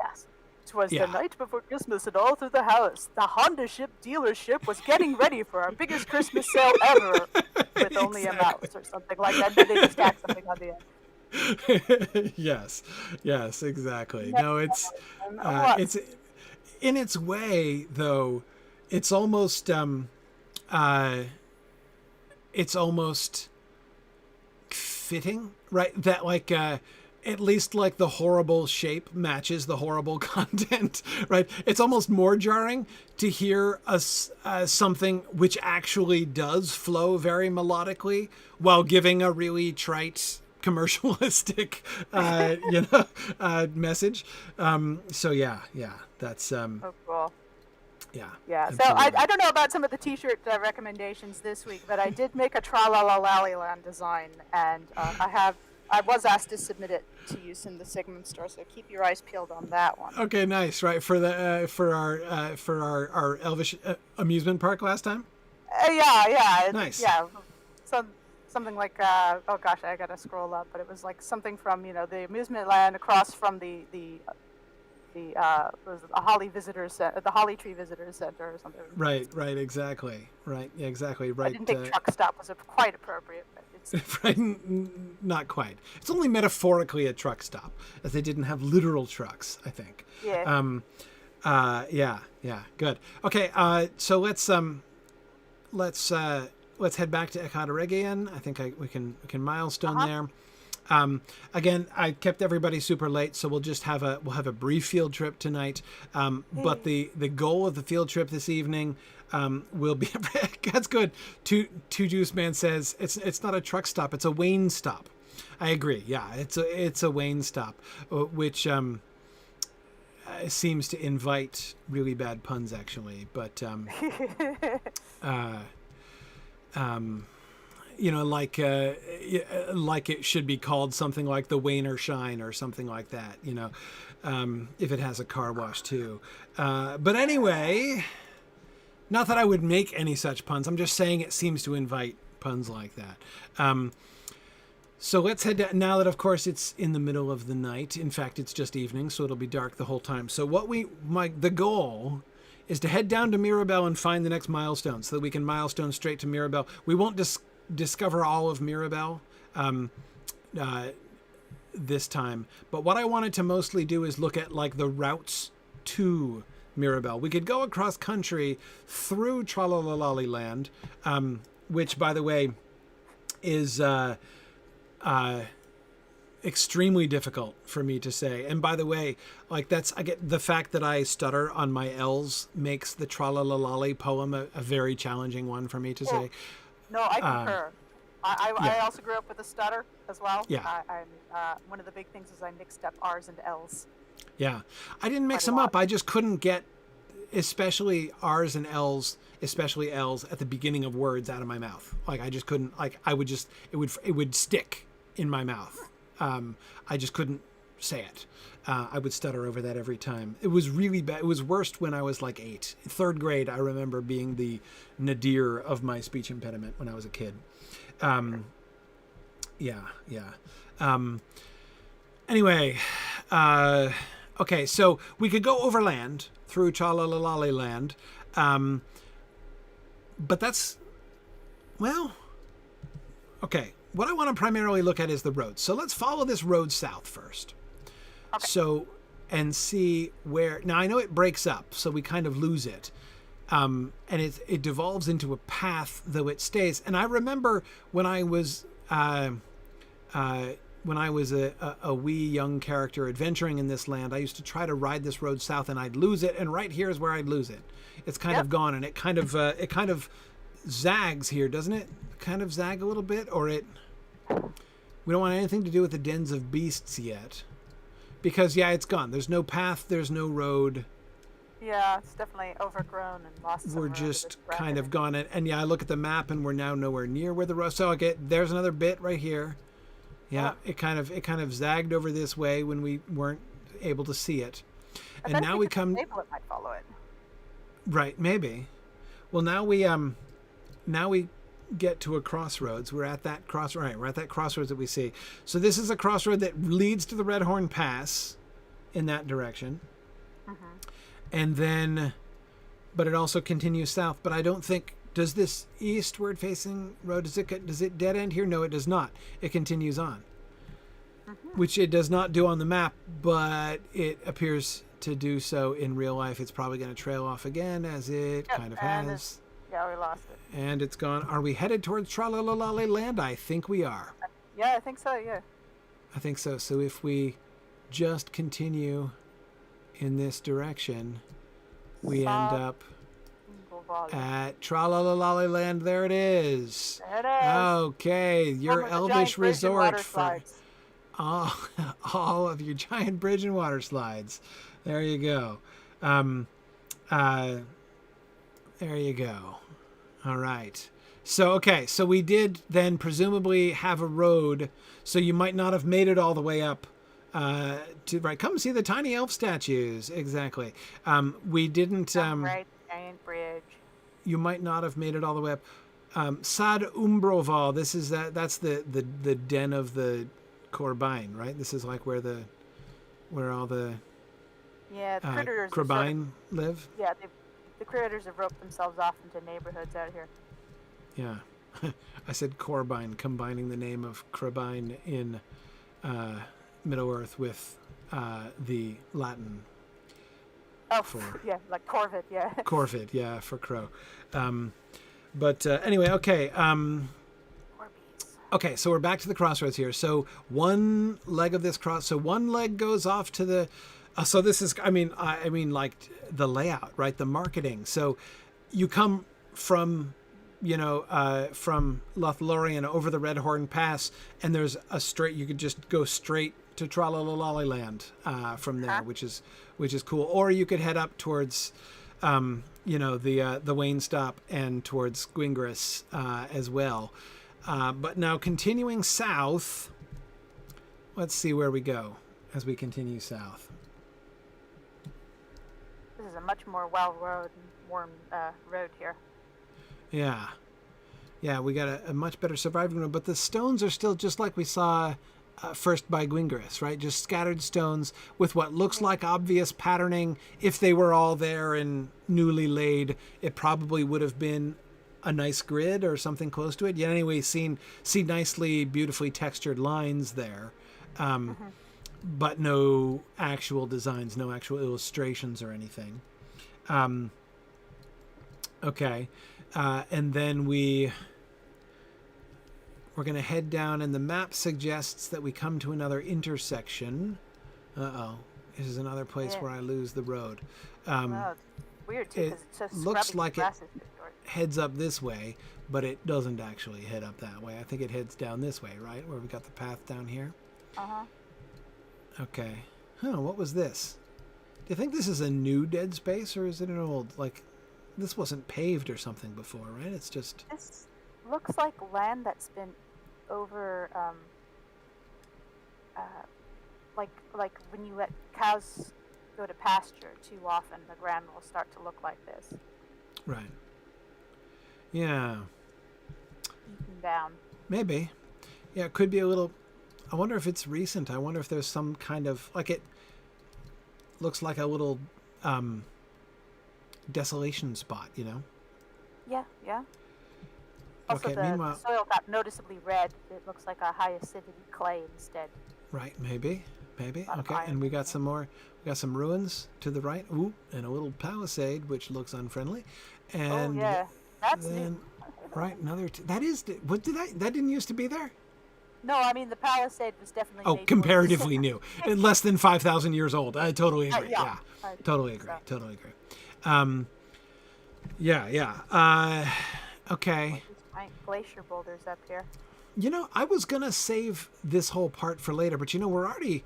Yes. It was the night before Christmas, and all through the house, the Honda ship dealership was getting ready for our biggest Christmas sale ever, with only a mouse or something like that. But they just tack something on the end. Yes, exactly. No, it's in its way, though. It's almost fitting, right? That, like, at least, like, the horrible shape matches the horrible content, right? It's almost more jarring to hear something which actually does flow very melodically while giving a really trite commercialistic, message. So yeah, that's oh, cool. Yeah. So I don't know about some of the T-shirt recommendations this week, but I did make a Tra-la-la-lally-land design, and I was asked to submit it to use in the Sigmund store, so keep your eyes peeled on that one. Okay, nice. Right, for our Elvish amusement park last time. Yeah. Nice. Yeah. Something like oh gosh, I gotta scroll up, but it was like something from, you know, the amusement land across from the Holly Visitors Center, the Holly Tree Visitors Center or something. Right, exactly. Right, yeah, exactly. Right. I didn't think truck stop was quite appropriate, but it's right, not quite. It's only metaphorically a truck stop, as they didn't have literal trucks, I think. Yeah. Yeah. Good. Okay. So let's head back to Eckhart Regian. I think we can milestone there. Again, I kept everybody super late, so we'll have a brief field trip tonight. But the goal of the field trip this evening will be that's good. Two Juice Man says it's not a truck stop, it's a Wayne stop. I agree. Yeah, it's a Wayne stop, which seems to invite really bad puns actually, but like it should be called something like the Wayne or Shine or something like that, if it has a car wash too. But anyway, not that I would make any such puns. I'm just saying it seems to invite puns like that. So let's head down, now that, of course, it's in the middle of the night. In fact, it's just evening, so it'll be dark the whole time. So the goal is to head down to Mirabel and find the next milestone so that we can milestone straight to Mirabel. We won't discover all of Mirabel this time, but what I wanted to mostly do is look at, like, the routes to Mirabel. We could go across country through Tra-la-la-lally land, which, by the way, is extremely difficult for me to say. And by the way, like, I get the fact that I stutter on my L's makes the Tra-la-la-lally poem a very challenging one for me to say. No, I concur. I Yeah, also grew up with a stutter as well. yeah, One of the big things is I mixed up R's and L's yeah. I didn't quite mix a them lot. up. I just couldn't get, especially R's and L's, especially L's at the beginning of words out of my mouth. Like I just couldn't. Like I would just it would stick in my mouth. I just couldn't say it. I would stutter over that every time. It was really bad. It was worst when I was like 8. 3rd grade, I remember being the nadir of my speech impediment when I was a kid. Yeah, yeah. Anyway, okay, so we could go overland through Chalalalali land, but that's, well, okay. What I want to primarily look at is the road. So let's follow this road south first. Okay. So, and see where, now I know it breaks up, so we kind of lose it. And it devolves into a path, though it stays. And I remember when I was a wee young character adventuring in this land, I used to try to ride this road south, and I'd lose it. And right here is where I'd lose it. It's kind of gone, and it kind of zags here, doesn't it? Kind of zag a little bit, or it. We don't want anything to do with the dens of beasts yet, because it's gone. There's no path. There's no road. Yeah, it's definitely overgrown and lost. We're just kind of gone. And I look at the map, and we're now nowhere near where the road. So okay, there's another bit right here. Yeah, it kind of zagged over this way when we weren't able to see it, and now we come. It might follow it. Right, maybe. Well, now we get to a crossroads. We're at that right. We're at that crossroads that we see. So this is a crossroad that leads to the Redhorn Pass, in that direction. And then, but it also continues south. But I don't think, does this eastward facing road, does it dead end here? No, it does not. It continues on, which it does not do on the map, but it appears to do so in real life. It's probably going to trail off again, as it kind of has. Yeah, we lost it. And it's gone. Are we headed towards Tralalalali land? I think we are. Yeah, I think so, yeah. I think so. So if we just continue in this direction, we end up at Tralalalali land. There it is. There it is. Okay, your elvish resort for all of your giant bridge and water slides. There you go. There you go. All right. So, okay. So we did then presumably have a road. So you might not have made it all the way up right. Come see the tiny elf statues. Exactly. We didn't. Right. Giant bridge. You might not have made it all the way up. Sad Umbroval. This is that's the den of the Corbine, right? This is like where all the the critters Corbine live. Yeah, the critters have roped themselves off into neighborhoods out here. Yeah. I said Corbine, combining the name of Corbine in Middle-earth with the Latin. Oh, yeah, like Corvid, yeah. Corvid, yeah, for crow. But anyway, okay. Okay, so we're back to the crossroads here. So one leg of this so one leg goes off to the. So this is, I mean, like the layout, right? The marketing. So you come from, from Lothlorien over the Redhorn Pass, and there's a straight. You could just go straight to Tralalalali land from there, which is cool. Or you could head up towards, the Wayne Stop and towards Gwingris as well. But now continuing south, let's see where we go as we continue south. This is a much more well-road and warm road here. Yeah. Yeah, we got a much better surviving road, but the stones are still just like we saw first by Gwingris, right? Just scattered stones with what looks like obvious patterning. If they were all there and newly laid, it probably would have been a nice grid or something close to it. Yet anyway, see nicely, beautifully textured lines there. But no actual designs, no actual illustrations or anything. Okay. And then we're going to head down, and the map suggests that we come to another intersection. Uh-oh. This is another place where I lose the road. Well, it's weird, too, because it's so looks scrubby like grass is so short. heads up this way, but it doesn't actually head up that way. I think it heads down this way, right? Where we got the path down here. Uh-huh. Okay. Huh, what was this? Do you think this is a new dead space, or is it an old, like, this wasn't paved or something before, right? It's just... This looks like land that's been over, like when you let cows go to pasture too often, the ground will start to look like this. Right. Yeah. Eaten down. Maybe. Yeah, it could be a little... I wonder if it's recent. I wonder if there's some kind of... Like, it looks like a little desolation spot, you know? Yeah, yeah. Also, Okay, the meanwhile... soil got noticeably red. It looks like a high acidity clay instead. Right, maybe. Maybe. Lot of Okay, and we got iron. some more... We got some ruins to the right. Ooh, and a little palisade, which looks unfriendly. And Oh yeah, that's then... new. Right, another... That is... What did I... That didn't used to be there? No, I mean the palisade was definitely. Oh, made comparatively new. Less than 5,000 years old. I totally agree. yeah. Yeah. I Totally think agree. so. Totally agree. Yeah. Okay. These giant glacier boulders up here. You know, I was going to save this whole part for later, but you know, we're already...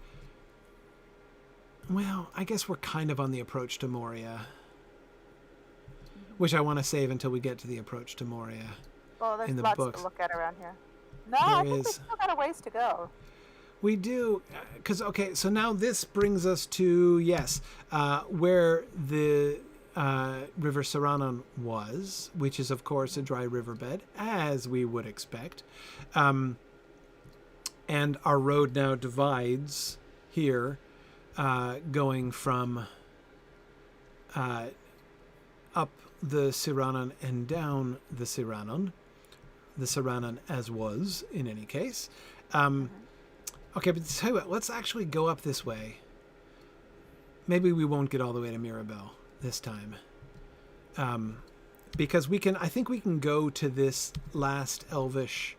Well, I guess we're kind of on the approach to Moria. Which I want to save until we get to the approach to Moria. Well, there's In the lots books. to look at around here. No, I There think we is. still got a ways to go. We do, because, okay, so now this brings us to, yes, where the River Saranon was, which is, of course, a dry riverbed, as we would expect. And our road now divides here, going from up the Siranon and down the Siranon as was, in any case. Okay, but tell you what, let's actually go up this way. Maybe we won't get all the way to Mirabel this time. Because I think we can go to this last elvish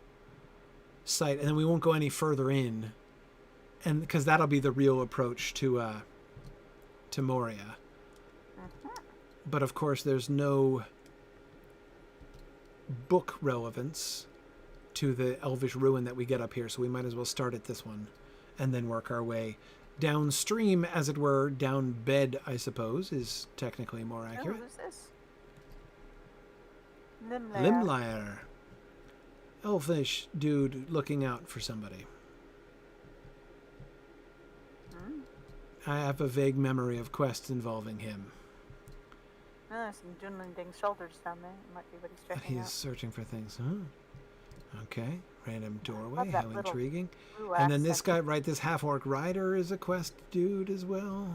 site, and then we won't go any further in. And because that'll be the real approach to Moria. But of course, there's no book relevance to the elvish ruin that we get up here, so we might as well start at this one and then work our way downstream, as it were. Down bed, I suppose, is technically more accurate. Oh, who's this? Limlair. Limlair. Elfish dude looking out for somebody. I have a vague memory of quests involving him. Oh, there's some Dunlending shoulders down there. It might be what he's checking He's out. searching for things, huh? Okay. Random doorway. Love that How little intriguing. blue And then this accent. guy, right, this half-orc rider is a quest dude as well.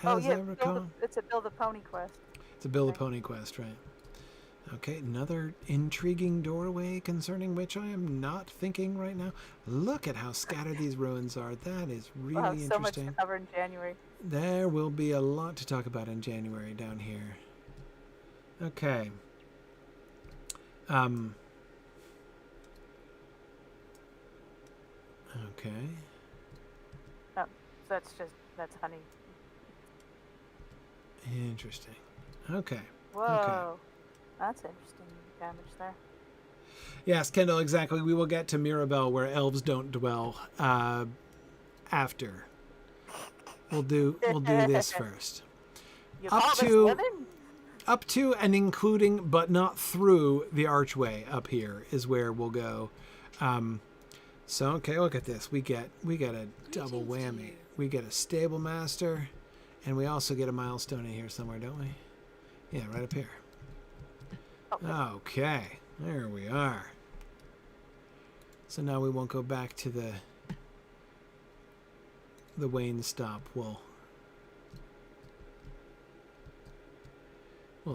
Oh As yeah, I recall. it's a build a pony quest. It's a Bill the okay. Pony quest, right? Okay, another intriguing doorway concerning which I am not thinking right now. Look at how scattered these ruins are. That is really We'll have so much to interesting. cover in January. There will be a lot to talk about in January down here. Okay. Okay. Oh, so that's honey. Interesting. Okay. Whoa, that's interesting damage there. Yes, Kendall, exactly. We will get to Mirabel, where elves don't dwell, after. We'll do this first. You Up call this to- living? Up to and including, but not through, the archway up here is where we'll go. So, okay, look at this. We get a double whammy. We get a stable master, and we also get a milestone in here somewhere, don't we? Yeah, right up here. Okay, there we are. So now we won't go back to the Wayne stop. We'll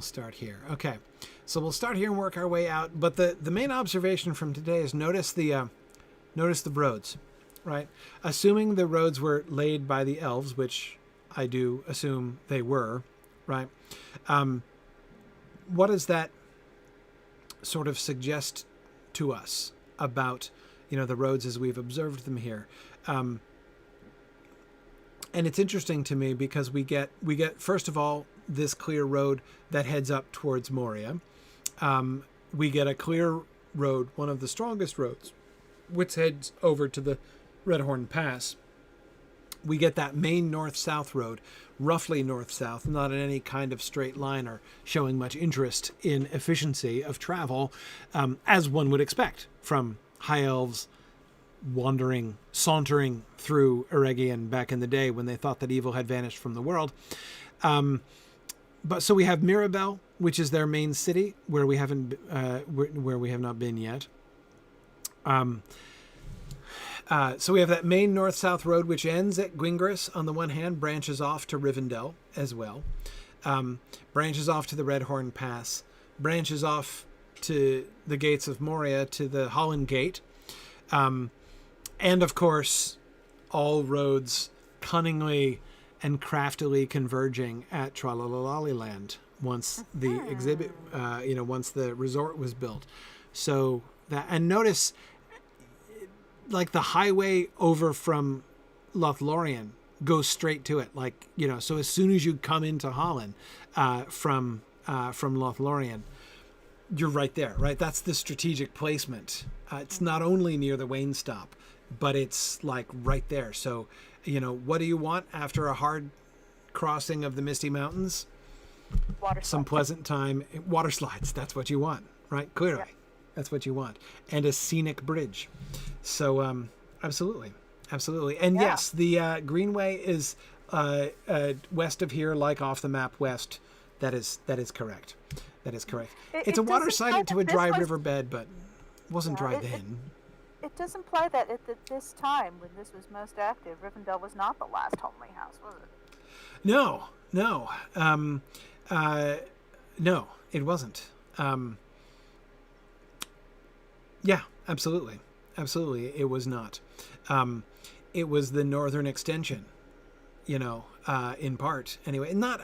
start here. Okay, so we'll start here and work our way out. But the main observation from today is notice the roads, right? Assuming the roads were laid by the elves, which I do assume they were, right? What does that sort of suggest to us about, the roads as we've observed them here? And it's interesting to me because we get first of all this clear road that heads up towards Moria, We get a clear road, one of the strongest roads, which heads over to the Redhorn Pass. We get that main north-south road, roughly north-south, not in any kind of straight line or showing much interest in efficiency of travel, as one would expect from high elves sauntering through Eregion back in the day when they thought that evil had vanished from the world. But so we have Mirabel, which is their main city, where we have not been yet. So we have that main north-south road, which ends at Gwingris on the one hand, branches off to Rivendell as well, branches off to the Redhorn Pass, branches off to the gates of Moria, to the Holland Gate, and of course, all roads cunningly and craftily converging at Tralalaliland once the exhibit, once the resort was built. So that, and notice, like the highway over from Lothlorien goes straight to it. Like, so as soon as you come into Holland from Lothlorien, you're right there, right? That's the strategic placement. It's not only near the Wain Stop, but it's like right there. So, what do you want after a hard crossing of the Misty Mountains? Water Some slides. pleasant time. Water slides. That's what you want, right? Clearly. Yep. That's what you want. And a scenic bridge. So, absolutely. And yes, the Greenway is west of here, like off the map west. That is correct. It's a water side to a dry riverbed, but it wasn't dry then. It does imply that at this time, when this was most active, Rivendell was not the last homely house, was it? No, it wasn't. Yeah, absolutely, it was not. It was the northern extension, in part anyway. Not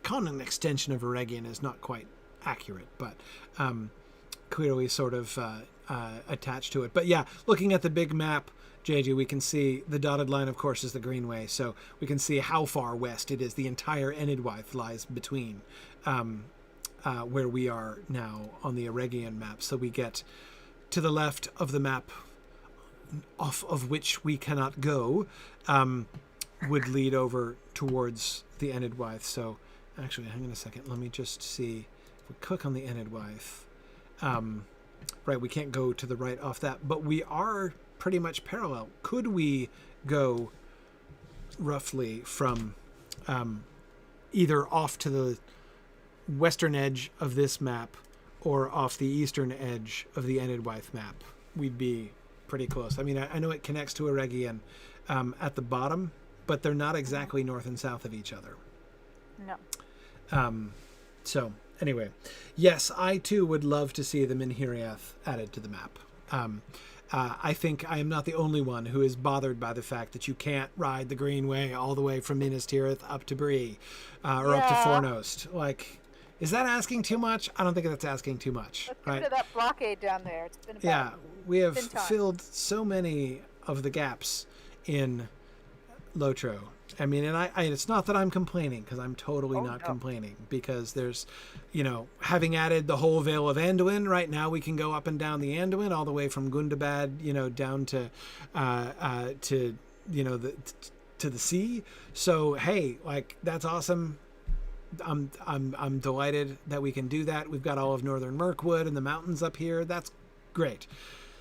calling an extension of Eregion is not quite accurate, but clearly sort of attached to it. But yeah, looking at the big map, JJ, we can see the dotted line, of course, is the Greenway, so we can see how far west it is. The entire Enidwaith lies between where we are now on the Eregion map. So we get to the left of the map, off of which we cannot go, would lead over towards the Enidwaith. So actually, hang on a second. Let me just see. If we click on the Enidwaith, right, we can't go to the right off that, but we are pretty much parallel. Could we go roughly from either off to the western edge of this map or off the eastern edge of the Enidwaith map? We'd be pretty close. I mean, I know it connects to Eregion at the bottom, but they're not exactly north and south of each other. No. So anyway, yes, I too would love to see the Minhiriath added to the map. I think I am not the only one who is bothered by the fact that you can't ride the Greenway all the way from Minas Tirith up to Bree or up to Fornost. Like, is that asking too much? I don't think that's asking too much. Let's right? get rid of that blockade down there. It's been We have been time. filled so many of the gaps in Lotro. I mean, and I it's not that I'm complaining, because I'm totally not complaining, because there's, having added the whole Vale of Anduin, right now we can go up and down the Anduin all the way from Gundabad, down to the sea. So, hey, like, that's awesome. I'm delighted that we can do that. We've got all of northern Mirkwood and the mountains up here. That's great.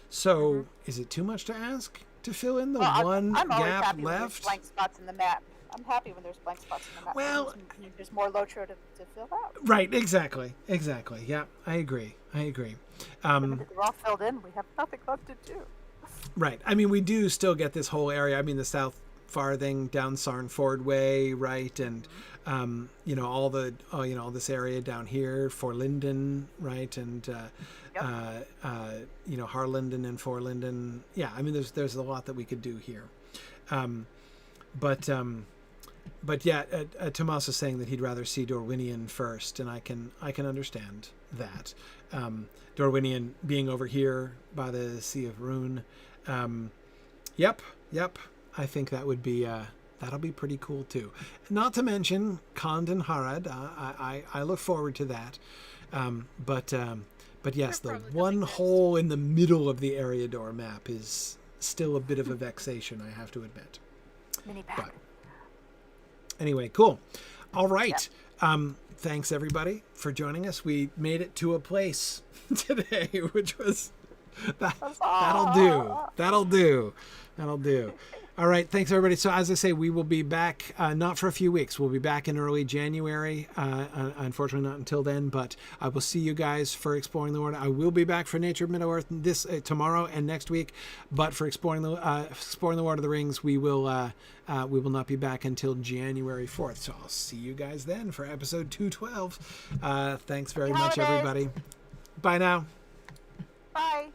So, is it too much to ask to fill in the one I'm always gap happy when there's left? blank spots in the map. I'm happy when there's blank spots in the map. Well, there's more Lotro to fill out. Right, exactly. Yeah, I agree. If they're all filled in, we have nothing left to do. Right. I mean, we do still get this whole area. I mean, the South Farthing down Sarnford Way, right, and all this area down here, Forlinden, right, and Harlinden and Forlinden. Yeah, I mean, there's a lot that we could do here, but yeah, Tomas is saying that he'd rather see Dorwinion first, and I can understand that. Dorwinion being over here by the Sea of Rune. Yep. I think that would be that'll be pretty cool too. Not to mention Kand and Harad. I look forward to that. But yes, the They're probably one coming next. hole in the middle of the Eriador map is still a bit of a vexation, I have to admit. Mini pack. But anyway, cool. All right. Thanks everybody for joining us. We made it to a place today, which was that'll do. All right, thanks everybody. So as I say, we will be back not for a few weeks. We'll be back in early January. Unfortunately, not until then. But I will see you guys for Exploring the World. I will be back for Nature of Middle Earth this tomorrow and next week. But for Exploring the Lord of the Rings, we will not be back until January 4th. So I'll see you guys then for episode 212. Thanks very much, everybody. Bye now. Bye.